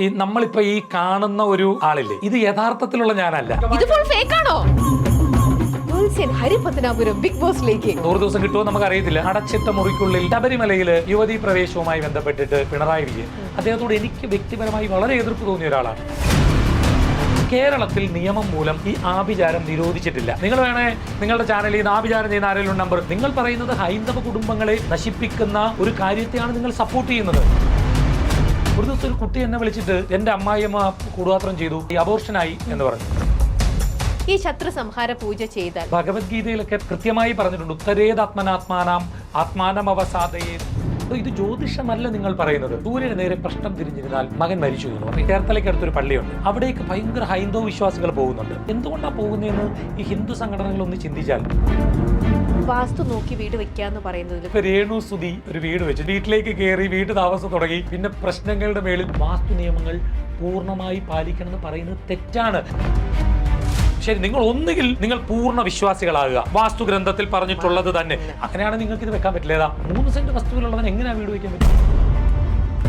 ഈ നമ്മളിപ്പോ ഈ കാണുന്ന ഒരു ആളില്ലേ, ഇത് യഥാർത്ഥത്തിലുള്ള ഞാനല്ല. ഇത് ഫുൾ ഫേക്ക് ആണോ? ഹരിപത്തനാപുരം ബിഗ് ബോസിലേക്ക് 100 ദിവസം കിട്ടുമോ നമുക്ക് അറിയത്തില്ല. അടച്ചിട്ട മുറിക്കുള്ളിൽ ശബരിമലയില് യുവതീ പ്രവേശവുമായി ബന്ധപ്പെട്ടിട്ട് പിണറായി വിജയൻ അദ്ദേഹത്തോട് എനിക്ക് വ്യക്തിപരമായി വളരെ എതിർപ്പ് തോന്നിയ ഒരാളാണ്. കേരളത്തിൽ നിയമം മൂലം ഈ ആഭിചാരം നിരോധിച്ചിട്ടില്ല. നിങ്ങൾ വേണേ നിങ്ങളുടെ ചാനലിൽ നിന്ന് ആഭിചാരം ചെയ്യുന്ന ആരെങ്കിലും നമ്പർ, നിങ്ങൾ പറയുന്നത് ഹൈന്ദവ കുടുംബങ്ങളെ നശിപ്പിക്കുന്ന ഒരു കാര്യത്തെയാണ് നിങ്ങൾ സപ്പോർട്ട് ചെയ്യുന്നത്. ഒരു ദിവസം ഒരു കുട്ടി എന്നെ വിളിച്ചിട്ട് എന്റെ അമ്മായിയമ്മ കൂടുപാത്രം ചെയ്തു, ഈ അബോർഷനായി എന്ന് പറഞ്ഞു. ഈ ശത്രു സംഹാര പൂജ ചെയ്താൽ ഭഗവത്ഗീതയിലൊക്കെ കൃത്യമായി പറഞ്ഞിട്ടുണ്ട്, ഉത്തരേതാത്മനാത്മാനാം ആത്മാനം അവസാദയേ. ഇത് ജ്യോതിഷമല്ല നിങ്ങൾ പറയുന്നത്. സൂര്യന് നേരെ പ്രശ്നം തിരിഞ്ഞിരുന്നാൽ മകൻ മരിച്ചു എന്ന് പറയും. ചേർത്തലയ്ക്ക് അടുത്തൊരു പള്ളിയുണ്ട്, അവിടേക്ക് ഭയങ്കര ഹൈന്ദവ വിശ്വാസികൾ പോകുന്നുണ്ട്. എന്തുകൊണ്ടാണ് പോകുന്നതെന്ന് ഈ ഹിന്ദു സംഘടനകളൊന്ന് ചിന്തിച്ചാൽ. വാസ്തു നോക്കി വീട് വെക്കാന്ന് പറയുന്നത്. ഇപ്പൊ രേണു സുധി ഒരു വീട് വെച്ചു, വീട്ടിലേക്ക് കയറി വീട്ടു താമസം തുടങ്ങി. പിന്നെ പ്രശ്നങ്ങളുടെ മേളിൽ വാസ്തു നിയമങ്ങൾ പൂർണ്ണമായി പാലിക്കണം എന്ന് പറയുന്നത് തെറ്റാണ്. ശരി, നിങ്ങൾ ഒന്നുകിൽ നിങ്ങൾ പൂർണ്ണ വിശ്വാസികളാകുക, വാസ്തു ഗ്രന്ഥത്തിൽ പറഞ്ഞിട്ടുള്ളത് തന്നെ. അങ്ങനെയാണ് നിങ്ങൾക്ക് ഇത് വെക്കാൻ പറ്റില്ല. 3 സെന്റ് വസ്തുവിലുള്ളവൻ എങ്ങനെയാ വീട് വെക്കാൻ പറ്റും?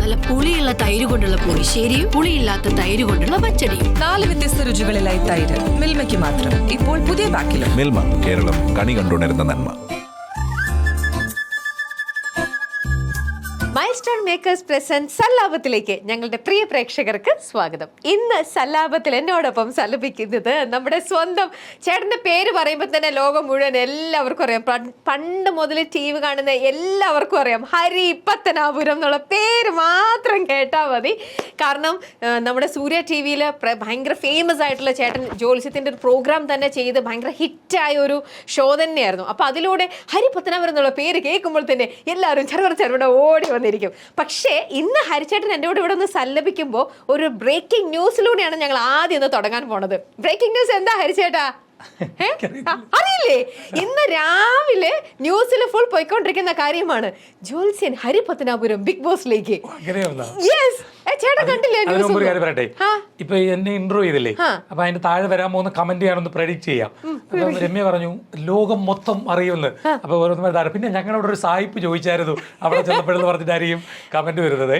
നല്ല പുളിയുള്ള തൈര് കൊണ്ടുള്ള പുളിശ്ശേരിയും പുളിയില്ലാത്ത തൈര് കൊണ്ടുള്ള പച്ചടിയും. 4 വ്യത്യസ്ത രുചികളിലായി തൈര് മിൽമയ്ക്ക് മാത്രം. ഇപ്പോൾ പുതിയ പാക്കിലും. മിൽമ, കേരളം കണി കണ്ടുണരുന്ന നന്മ. മൈൽസ്റ്റോൺ മേക്കേഴ്സ് പ്രസന്റ് സല്ലാപത്തിലേക്ക് ഞങ്ങളുടെ പ്രിയ പ്രേക്ഷകർക്ക് സ്വാഗതം. ഇന്ന് സല്ലാപത്തിൽ എന്നോടൊപ്പം സല്ലപിക്കുന്നത് നമ്മുടെ സ്വന്തം ചേട്ടന്റെ പേര് പറയുമ്പോൾ തന്നെ ലോകം മുഴുവൻ എല്ലാവർക്കും അറിയാം. പണ്ട് മുതൽ TV കാണുന്ന എല്ലാവർക്കും അറിയാം. ഹരിപത്തനാപുരം എന്നുള്ള പേര് മാത്രം കേട്ടാൽ മതി. കാരണം നമ്മുടെ സൂര്യ TV-യിൽ ഭയങ്കര ഫേമസ് ആയിട്ടുള്ള ചേട്ടൻ ജ്യോത്സ്യത്തിൻ്റെ ഒരു പ്രോഗ്രാം തന്നെ ചെയ്ത് ഭയങ്കര ഹിറ്റായ ഒരു ഷോ തന്നെയായിരുന്നു. അപ്പോൾ അതിലൂടെ ഹരിപത്തനാപുരം എന്നുള്ള പേര് കേൾക്കുമ്പോൾ തന്നെ എല്ലാവരും ചെറുപറ ഓടി വന്നിരിക്കും. പക്ഷേ ഇന്ന് ഹരിച്ചേട്ടൻ എൻ്റെ കൂടെ ഇവിടെ ഒന്ന് സല്ലപിക്കുമ്പോൾ ഒരു ബ്രേക്കിംഗ് ന്യൂസിലൂടെയാണ് ഞങ്ങൾ ആദ്യം ഒന്ന് തുടങ്ങാൻ പോണത്. ബ്രേക്കിംഗ് ന്യൂസ് എന്താ ഹരിച്ചേട്ടാ? അറിയില്ലേ? ഇന്ന് രാവിലെ ന്യൂസിൽ ഫുൾ പോയിക്കൊണ്ടിരിക്കുന്ന കാര്യമാണ്, ജ്യോത്സ്യൻ ഹരിപത്തനാപുരം ബിഗ് ബോസിലേക്ക്. ചേട്ടാ കണ്ടില്ലേ? പറയട്ടെ, ഇപ്പൊ എന്നെ ഇന്റർവ്യൂ ചെയ്തില്ലേ, അപ്പൊ അതിന്റെ താഴെ വരാൻ പോകുന്ന കമന്റ് ഞാനൊന്ന് പ്രെഡിക്റ്റ് ചെയ്യാം. അപ്പൊ രമ്യ പറഞ്ഞു ലോകം മൊത്തം അറിയുമെന്ന്. അപ്പൊ ഓരോന്ന് താഴെ പിന്നെ ഞങ്ങളവിടെ ഒരു സായിപ്പ് ചോദിച്ചായിരുന്നു, അവിടെ ചെന്നപ്പോഴെന്ന് പറഞ്ഞിട്ടായിരിക്കും കമന്റ് വരുന്നത്.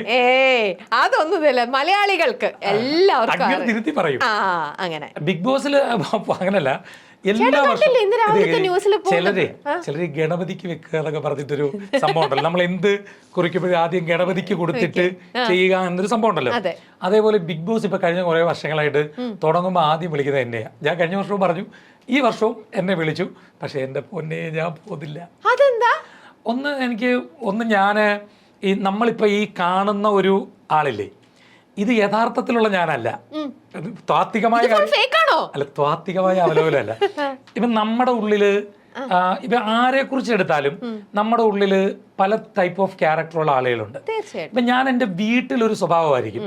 അതൊന്നുമില്ല, മലയാളികൾക്ക് എല്ലാവർക്കും തിരുത്തി പറയും. അങ്ങനെ ബിഗ് ബോസിൽ അങ്ങനല്ല. എല്ലാ വർഷവും ചിലര് ഗണപതിക്ക് വെക്കുക എന്നൊക്കെ പറഞ്ഞിട്ടൊരു സംഭവം ഉണ്ടല്ലോ. നമ്മൾ എന്ത് കുറിക്കുമ്പോഴും ആദ്യം ഗണപതിക്ക് കൊടുത്തിട്ട് ചെയ്യുക എന്നൊരു സംഭവം ഉണ്ടല്ലോ. അതേപോലെ ബിഗ് ബോസ് ഇപ്പൊ കഴിഞ്ഞ കുറെ വർഷങ്ങളായിട്ട് തുടങ്ങുമ്പോൾ ആദ്യം വിളിക്കുന്നത് എന്നെയാ. ഞാൻ കഴിഞ്ഞ വർഷവും പറഞ്ഞു, ഈ വർഷവും എന്നെ വിളിച്ചു. പക്ഷെ എന്റെ പൊന്നെ ഞാൻ പോകുന്നില്ല. അതെന്താ? ഞാന് ഈ നമ്മളിപ്പോ ഈ കാണുന്ന ഒരു ആളില്ലേ, ഇത് യഥാർത്ഥത്തിലുള്ള ഞാനല്ല. താത്വികമായ അല്ല, താത്വികമായ അവലോകനമല്ല. ഇപ്പൊ നമ്മുടെ ഉള്ളില് ഇപ്പൊ ആരെ കുറിച്ച് എടുത്താലും നമ്മുടെ ഉള്ളില് പല ടൈപ്പ് ഓഫ് ക്യാരക്ടറുള്ള ആളുകളുണ്ട്. ഇപ്പൊ ഞാൻ എൻ്റെ വീട്ടിലൊരു സ്വഭാവമായിരിക്കും,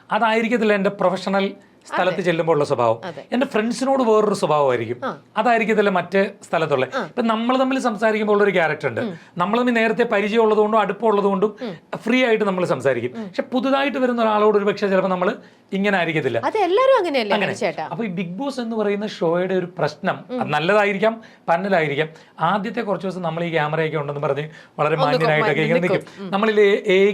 അതായിരിക്കത്തില്ല എൻ്റെ പ്രൊഫഷണൽ സ്ഥലത്ത് ചെല്ലുമ്പോൾ ഉള്ള സ്വഭാവം. എന്റെ ഫ്രണ്ട്സിനോട് വേറൊരു സ്വഭാവമായിരിക്കും, അതായിരിക്കത്തില്ല മറ്റേ സ്ഥലത്തുള്ള. ഇപ്പൊ നമ്മൾ തമ്മിൽ സംസാരിക്കുമ്പോൾ ഉള്ളൊരു ക്യാരക്ടർ ഉണ്ട്. നമ്മൾ തമ്മിൽ നേരത്തെ പരിചയം ഉള്ളതുകൊണ്ടും അടുപ്പമുള്ളതുകൊണ്ടും ഫ്രീ ആയിട്ട് നമ്മൾ സംസാരിക്കും. പക്ഷെ പുതുതായിട്ട് വരുന്ന ഒരാളോട് ഒരു പക്ഷേ ചിലപ്പോൾ നമ്മൾ ഇങ്ങനെ ആയിരിക്കത്തില്ല. അപ്പൊ ഈ ബിഗ് ബോസ് എന്ന് പറയുന്ന ഷോയുടെ ഒരു പ്രശ്നം, നല്ലതായിരിക്കാം പന്നലായിരിക്കാം. ആദ്യത്തെ കുറച്ച് ദിവസം നമ്മൾ ഈ ക്യാമറയൊക്കെ ഉണ്ടെന്ന് പറഞ്ഞ് വളരെ മാന്യനായിട്ടൊക്കെ ഇങ്ങനെ നിൽക്കും. നമ്മളിൽ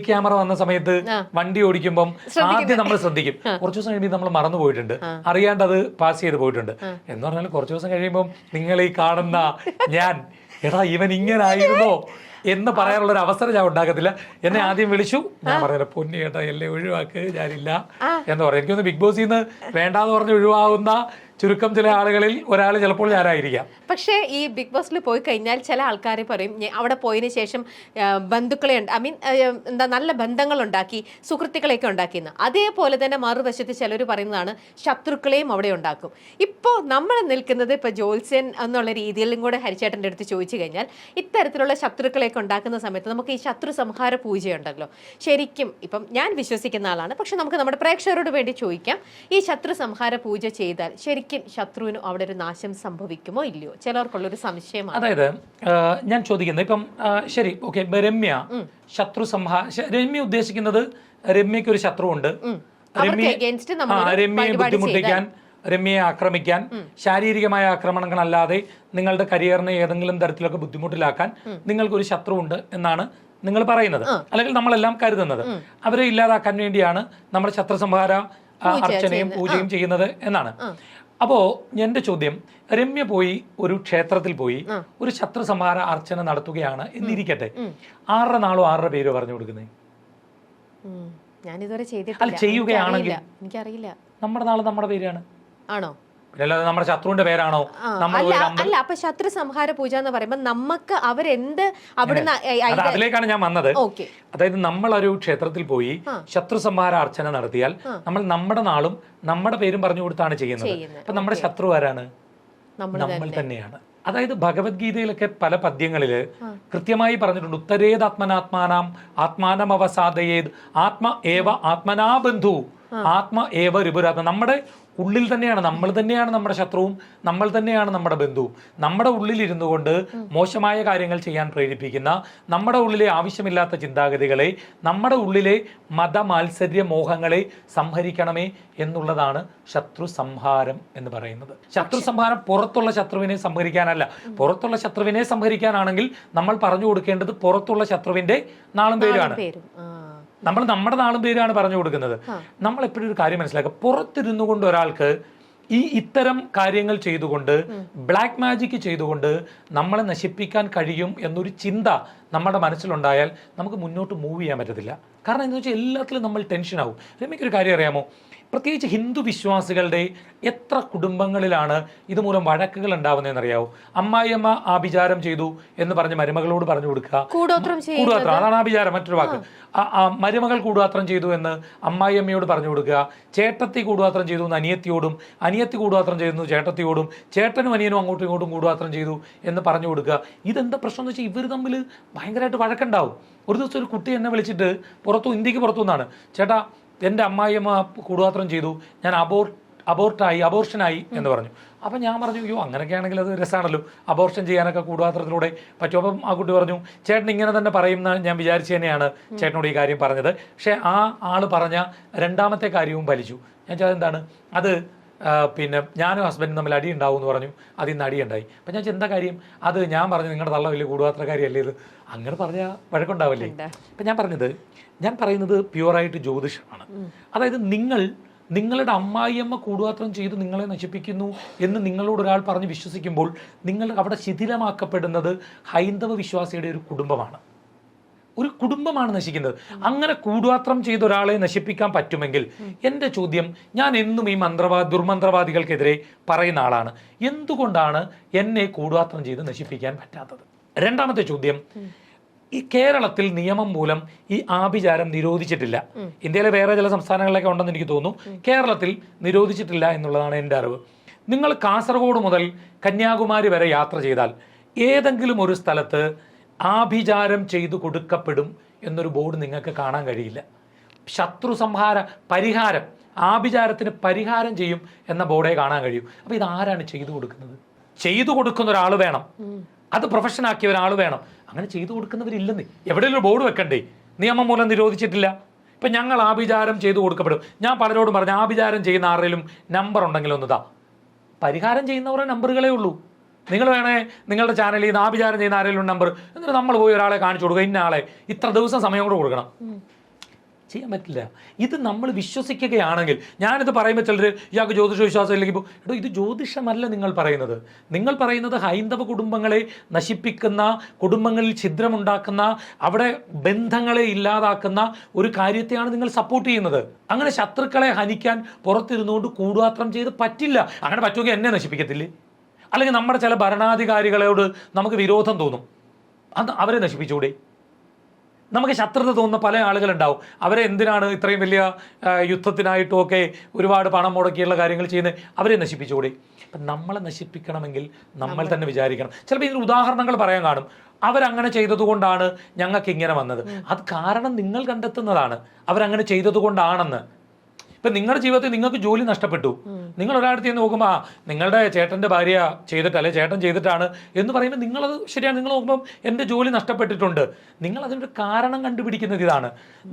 ക്യാമറ വന്ന സമയത്ത് വണ്ടി ഓടിക്കുമ്പോൾ ആദ്യം നമ്മൾ ശ്രദ്ധിക്കും. കുറച്ച് ദിവസം കഴിയുമ്പോൾ നമ്മൾ മറന്നു പോയിട്ടുണ്ട്, അറിയാണ്ട് അത് പാസ് ചെയ്ത് പോയിട്ടുണ്ട്. എന്ന് പറഞ്ഞാൽ കുറച്ച് ദിവസം കഴിയുമ്പോൾ നിങ്ങൾ ഈ കാണുന്ന ഞാൻ, എടാ ഇവൻ ഇങ്ങനായിരുന്നോ എന്ന് പറയാനുള്ള ഒരു അവസരം ഞാൻ ഉണ്ടാക്കത്തില്ല. എന്നെ ആദ്യം വിളിച്ചു, ഞാൻ പറഞ്ഞ പൊന്നി കേട്ടാ എല്ലാം ഒഴിവാക്ക്, ഞാനില്ല എന്ന് പറയും. എനിക്കൊന്ന് ബിഗ് ബോസിൽ നിന്ന് വേണ്ടാന്ന് പറഞ്ഞ് ഒഴിവാകുന്ന ചുരുക്കം ചില ആളുകളിൽ ഒരാൾ ചിലപ്പോൾ ഞാനായിരിക്കാം. പക്ഷേ ഈ ബിഗ് ബോസിൽ പോയി കഴിഞ്ഞാൽ ചില ആൾക്കാർ പറയും അവിടെ പോയതിന് ശേഷം ബന്ധുക്കളെ എന്താ നല്ല ബന്ധങ്ങൾ ഉണ്ടാക്കി, സുഹൃത്തുക്കളെയൊക്കെ ഉണ്ടാക്കിയെന്ന്. അതേപോലെ തന്നെ മറുവശത്ത് ചിലർ പറയുന്നതാണ് ശത്രുക്കളെയും അവിടെ ഉണ്ടാക്കും. ഇപ്പോൾ നമ്മൾ നിൽക്കുന്നത് ഇപ്പോൾ ജ്യോത്സ്യൻ എന്നുള്ള രീതിയിലും കൂടെ ഹരിച്ചേട്ടൻ്റെ അടുത്ത് ചോദിച്ചു കഴിഞ്ഞാൽ, ഇത്തരത്തിലുള്ള ശത്രുക്കളെയൊക്കെ ഉണ്ടാക്കുന്ന സമയത്ത് നമുക്ക് ഈ ശത്രു സംഹാര പൂജയുണ്ടല്ലോ, ശരിക്കും ഇപ്പം ഞാൻ വിശ്വസിക്കുന്ന ആളാണ്, പക്ഷെ നമുക്ക് നമ്മുടെ പ്രേക്ഷകരോട് വേണ്ടി ചോദിക്കാം, ഈ ശത്രു സംഹാര പൂജ ചെയ്താൽ ശരിക്കും ശത്രുവിന് അവിടെ ഒരു നാശം സംഭവിക്കുമോ ഇല്ലയോ? ചിലർക്കുള്ളൊരു സംശയമാണ്. അതായത് ഞാൻ ചോദിക്കുന്നത്, ഇപ്പം ശരി, ഓക്കെ, രമ്യ ശത്രു രമ്യ ഉദ്ദേശിക്കുന്നത് രമ്യക്ക് ഒരു ശത്രുവുണ്ട്, രമ്യയെ ബുദ്ധിമുട്ടിക്കാൻ, രമ്യയെ ആക്രമിക്കാൻ, ശാരീരികമായ ആക്രമണങ്ങളല്ലാതെ നിങ്ങളുടെ കരിയറിനെ ഏതെങ്കിലും തരത്തിലൊക്കെ ബുദ്ധിമുട്ടിലാക്കാൻ നിങ്ങൾക്കൊരു ശത്രുവുണ്ട് എന്നാണ് നിങ്ങൾ പറയുന്നത്, അല്ലെങ്കിൽ നമ്മളെല്ലാം കരുതുന്നത്. അവരെ ഇല്ലാതാക്കാൻ വേണ്ടിയാണ് നമ്മൾ ശത്രുസംഹാര അർച്ചനയും പൂജയും ചെയ്യുന്നത് എന്നാണ്. അപ്പോ എന്റെ ചോദ്യം, രമ്യ പോയി ഒരു ക്ഷേത്രത്തിൽ പോയി ഒരു ശത്രുസംഹാര അർച്ചന നടത്തുകയാണ് എന്നിരിക്കട്ടെ, 6 നാളോ 6 പേരോ പറഞ്ഞു കൊടുക്കുന്നത്? ഞാനിതുവരെ അല്ല, ചെയ്യുകയാണെങ്കിൽ എനിക്കറിയില്ല. നമ്മുടെ നാളെ നമ്മുടെ പേരാണ് ആണോ? അല്ലാതെ നമ്മുടെ ശത്രുവിന്റെ പേരാണോ? അല്ല, അപ്പൊ ശത്രു സംഹാര പൂജ എന്ന് പറയുമ്പോ നമുക്ക് അവരെന്ത് അവിടുന്ന് അതിലേക്കാണ് ഞാൻ വന്നത്. അതായത് നമ്മളൊരു ക്ഷേത്രത്തിൽ പോയി ശത്രു സംഹാര അർച്ചന നടത്തിയാൽ നമ്മൾ നമ്മുടെ നാളും നമ്മുടെ പേരും പറഞ്ഞു കൊടുത്താണ് ചെയ്യുന്നത്. അപ്പൊ നമ്മുടെ ശത്രു ആരാണ്? നമ്മൾ തന്നെയാണ്. അതായത് ഭഗവത്ഗീതയിലൊക്കെ പല പദ്യങ്ങളില് കൃത്യമായി പറഞ്ഞിട്ടുണ്ട്, ഉത്തരേതാത്മനാത്മാനാം ആത്മാനം അവസാദയേത് ആത്മ ഏവ ആത്മനാ ബന്ധു ആത്മ ഏവ രിപുരാത്മ. നമ്മുടെ ഉള്ളിൽ തന്നെയാണ്, നമ്മൾ തന്നെയാണ് നമ്മുടെ ശത്രുവും, നമ്മൾ തന്നെയാണ് നമ്മുടെ ബന്ധുവും. നമ്മുടെ ഉള്ളിൽ ഇരുന്നു കൊണ്ട് മോശമായ കാര്യങ്ങൾ ചെയ്യാൻ പ്രേരിപ്പിക്കുന്ന, നമ്മുടെ ഉള്ളിലെ ആവശ്യമില്ലാത്ത ചിന്താഗതികളെ, നമ്മുടെ ഉള്ളിലെ മതമാത്സര്യ മോഹങ്ങളെ സംഹരിക്കണമേ എന്നുള്ളതാണ് ശത്രു സംഹാരം എന്ന് പറയുന്നത്. ശത്രു സംഹാരം പുറത്തുള്ള ശത്രുവിനെ സംഹരിക്കാനല്ല. പുറത്തുള്ള ശത്രുവിനെ സംഹരിക്കാനാണെങ്കിൽ നമ്മൾ പറഞ്ഞു കൊടുക്കേണ്ടത് പുറത്തുള്ള ശത്രുവിന്റെ നാളും പേരാണ്. നമ്മൾ നമ്മുടെ നാളും പേരാണ് പറഞ്ഞു കൊടുക്കുന്നത്. നമ്മൾ എപ്പോഴും ഒരു കാര്യം മനസ്സിലാക്കുക, പുറത്തിരുന്നു കൊണ്ട് ഒരാൾക്ക് ഇത്തരം കാര്യങ്ങൾ ചെയ്തുകൊണ്ട്, ബ്ലാക്ക് മാജിക് ചെയ്തുകൊണ്ട് നമ്മളെ നശിപ്പിക്കാൻ കഴിയും എന്നൊരു ചിന്ത നമ്മുടെ മനസ്സിലുണ്ടായാൽ നമുക്ക് മുന്നോട്ട് മൂവ് ചെയ്യാൻ പറ്റത്തില്ല. കാരണം എന്താണെന്ന് വെച്ചാൽ എല്ലാത്തിലും നമ്മൾ ടെൻഷനാവും. രമ്യക്കൊരു കാര്യം അറിയാമോ, പ്രത്യേകിച്ച് ഹിന്ദു വിശ്വാസികളുടെ എത്ര കുടുംബങ്ങളിലാണ് ഇതുമൂലം വഴക്കുകൾ ഉണ്ടാവുന്നതെന്ന് അറിയാവോ? അമ്മായിയമ്മ ആഭിചാരം ചെയ്തു എന്ന് പറഞ്ഞ് മരുമകളോട് പറഞ്ഞു കൊടുക്കുക, കൂടോത്രം, അതാണ് ആഭിചാരം. മറ്റൊരു വാക്ക്, മരുമകൾ കൂടാത്രം ചെയ്തു എന്ന് അമ്മായിയമ്മയോട് പറഞ്ഞു കൊടുക്കുക, ചേട്ടത്തി കൂടാത്രം ചെയ്തു എന്ന് അനിയത്തിയോടും, അനിയത്തി കൂടാത്രം ചെയ്തു ചേട്ടത്തിയോടും, ചേട്ടനും അനിയനും അങ്ങോട്ടും ഇങ്ങോട്ടും കൂടാത്രം ചെയ്തു എന്ന് പറഞ്ഞു കൊടുക്കുക. ഇതെന്താ പ്രശ്നം എന്ന് വെച്ചാൽ ഇവർ തമ്മിൽ ഭയങ്കരമായിട്ട് വഴക്കുണ്ടാവും. ഒരു ദിവസം ഒരു കുട്ടി എന്നെ വിളിച്ചിട്ട് ഇന്ത്യക്ക് പുറത്തു നിന്നാണ്, ചേട്ടാ എൻ്റെ അമ്മായിയമ്മ കൂടാത്രം ചെയ്തു, ഞാൻ അബോർഷനായി എന്ന് പറഞ്ഞു. അപ്പം ഞാൻ പറഞ്ഞു, അയ്യോ അങ്ങനെയൊക്കെ ആണെങ്കിൽ അത് രസമാണല്ലോ, അബോർഷൻ ചെയ്യാനൊക്കെ കൂടാത്രത്തിലൂടെ പറ്റും. അപ്പം ആ കുട്ടി പറഞ്ഞു, ചേട്ടൻ ഇങ്ങനെ തന്നെ പറയുന്ന ഞാൻ വിചാരിച്ചു തന്നെയാണ് ചേട്ടനോട് ഈ കാര്യം പറഞ്ഞത്. പക്ഷേ ആ ആൾ പറഞ്ഞ രണ്ടാമത്തെ കാര്യവും ഫലിച്ചു. ഞാൻ ചോദിച്ചത് എന്താണ് അത്? പിന്നെ ഞാനും ഹസ്ബൻഡും തമ്മിൽ അടി ഉണ്ടാവും എന്ന് പറഞ്ഞു, അതിൽ നിന്ന് അടിയുണ്ടായി. അപ്പം ഞാൻ എന്താ കാര്യം? അത് ഞാൻ പറഞ്ഞു നിങ്ങളുടെ തള്ള വലിയ കൂടുപാത്രക്കാരിയല്ലേ ഇത്, അങ്ങനെ പറഞ്ഞാൽ വഴക്കുണ്ടാവില്ലേ? അപ്പം ഞാൻ പറയുന്നത് പ്യുവറായിട്ട് ജ്യോതിഷമാണ്. അതായത് നിങ്ങളുടെ അമ്മായിയമ്മ കൂടുപാത്രം ചെയ്ത് നിങ്ങളെ നശിപ്പിക്കുന്നു എന്ന് നിങ്ങളോട് ഒരാൾ പറഞ്ഞ് വിശ്വസിക്കുമ്പോൾ നിങ്ങൾ അവിടെ ശിഥിലമാക്കപ്പെടുന്നത് ഹൈന്ദവ വിശ്വാസിയുടെ ഒരു കുടുംബമാണ് നശിക്കുന്നത്. അങ്ങനെ കൂടുപാത്രം ചെയ്ത ഒരാളെ നശിപ്പിക്കാൻ പറ്റുമെങ്കിൽ എൻ്റെ ചോദ്യം, ഞാൻ എന്നും ഈ ദുർമന്ത്രവാദികൾക്കെതിരെ പറയുന്ന ആളാണ്, എന്തുകൊണ്ടാണ് എന്നെ കൂടുപാത്രം ചെയ്ത് നശിപ്പിക്കാൻ പറ്റാത്തത്? രണ്ടാമത്തെ ചോദ്യം, ഈ കേരളത്തിൽ നിയമം മൂലം ഈ ആഭിചാരം നിരോധിച്ചിട്ടില്ല. ഇന്ത്യയിലെ വേറെ ചില സംസ്ഥാനങ്ങളിലൊക്കെ ഉണ്ടെന്ന് എനിക്ക് തോന്നുന്നു. കേരളത്തിൽ നിരോധിച്ചിട്ടില്ല എന്നുള്ളതാണ് എൻ്റെ അറിവ്. നിങ്ങൾ കാസർഗോഡ് മുതൽ കന്യാകുമാരി വരെ യാത്ര ചെയ്താൽ ഏതെങ്കിലും ഒരു സ്ഥലത്ത് ആഭിചാരം ചെയ്തു കൊടുക്കപ്പെടും എന്നൊരു ബോർഡ് നിങ്ങൾക്ക് കാണാൻ കഴിയില്ല. ശത്രു സംഹാര പരിഹാരം, ആഭിചാരത്തിന് പരിഹാരം ചെയ്യും എന്ന ബോർഡേ കാണാൻ കഴിയും. അപ്പോൾ ഇതാരാണ് ചെയ്തു കൊടുക്കുന്നത്? ചെയ്തു കൊടുക്കുന്ന ഒരാൾ വേണം, അത് പ്രൊഫഷനാക്കിയ ഒരാൾ വേണം. അങ്ങനെ ചെയ്തു കൊടുക്കുന്നവരില്ലെന്നേ. എവിടെയെങ്കിലും ബോർഡ് വെക്കണ്ടേ? നിയമം മൂലം നിരോധിച്ചിട്ടില്ല. ഇപ്പം ഞങ്ങൾ ആഭിചാരം ചെയ്തു കൊടുക്കപ്പെടും. ഞാൻ പലരോടും പറഞ്ഞു, ആഭിചാരം ചെയ്യുന്ന ആരെങ്കിലും നമ്പർ ഉണ്ടെങ്കിൽ ഒന്നുതാ. പരിഹാരം ചെയ്യുന്നവരുടെ നമ്പറുകളേ ഉള്ളൂ. നിങ്ങൾ വേണേ നിങ്ങളുടെ ചാനലിൽ നിന്ന് ആഭിചാരം ചെയ്യുന്ന ആരെങ്കിലും നമ്പർ, എന്നിട്ട് നമ്മൾ പോയി ഒരാളെ കാണിച്ചു കൊടുക്കുക, ഇന്ന ആളെ ഇത്ര ദിവസം സമയം കൂടെ കൊടുക്കണം. ചെയ്യാൻ പറ്റില്ല. ഇത് നമ്മൾ വിശ്വസിക്കുകയാണെങ്കിൽ, ഞാനിത് പറയുമ്പോൾ ചിലർ ഇയാൾക്ക് ജ്യോതിഷ വിശ്വാസം ഇല്ലെങ്കിൽ ഇത് ജ്യോതിഷമല്ല നിങ്ങൾ പറയുന്നത് ഹൈന്ദവ കുടുംബങ്ങളെ നശിപ്പിക്കുന്ന, കുടുംബങ്ങളിൽ ഛിദ്രമുണ്ടാക്കുന്ന, അവിടെ ബന്ധങ്ങളെ ഇല്ലാതാക്കുന്ന ഒരു കാര്യത്തെയാണ് നിങ്ങൾ സപ്പോർട്ട് ചെയ്യുന്നത്. അങ്ങനെ ശത്രുക്കളെ ഹനിക്കാൻ പുറത്തിരുന്നുകൊണ്ട് കൂടുപാത്രം ചെയ്ത് പറ്റില്ല. അങ്ങനെ പറ്റുമെങ്കിൽ എന്നെ നശിപ്പിക്കത്തില്ലേ? അല്ലെങ്കിൽ നമ്മുടെ ചില ഭരണാധികാരികളോട് നമുക്ക് വിരോധം തോന്നും, അത് അവരെ നശിപ്പിച്ചുകൂടെ? നമുക്ക് ശത്രുത തോന്നുന്ന പല ആളുകളുണ്ടാവും. അവരെ എന്തിനാണ് ഇത്രയും വലിയ യുദ്ധത്തിനായിട്ടും ഒക്കെ ഒരുപാട് പണം മുടക്കിയുള്ള കാര്യങ്ങൾ ചെയ്യുന്നത്? അവരെ നശിപ്പിച്ചുകൂടെ? അപ്പം നമ്മളെ നശിപ്പിക്കണമെങ്കിൽ നമ്മൾ തന്നെ വിചാരിക്കണം. ചിലപ്പോൾ ഇതിന് ഉദാഹരണങ്ങൾ പറയാൻ കാണും. അവരങ്ങനെ ചെയ്തതുകൊണ്ടാണ് ഞങ്ങൾക്ക് ഇങ്ങനെ വന്നത്. അത് കാരണം നിങ്ങൾ കണ്ടെത്തുന്നതാണ് അവരങ്ങനെ ചെയ്തതുകൊണ്ടാണെന്ന്. ഇപ്പം നിങ്ങളുടെ ജീവിതത്തിൽ നിങ്ങൾക്ക് ജോലി നഷ്ടപ്പെട്ടു, നിങ്ങൾ ഒരാളടുത്ത് ചെന്ന് നോക്കുമ്പോൾ നിങ്ങളുടെ ചേട്ടൻ്റെ ഭാര്യ ചെയ്തിട്ടല്ലേ, ചേട്ടൻ ചെയ്തിട്ടാണ് എന്ന് പറയുമ്പോൾ നിങ്ങളത് ശരിയാണ്. നിങ്ങൾ നോക്കുമ്പം എൻ്റെ ജോലി നഷ്ടപ്പെട്ടിട്ടുണ്ട്. നിങ്ങൾ അതിനൊരു കാരണം കണ്ടുപിടിക്കുന്നത് ഇതാണ്.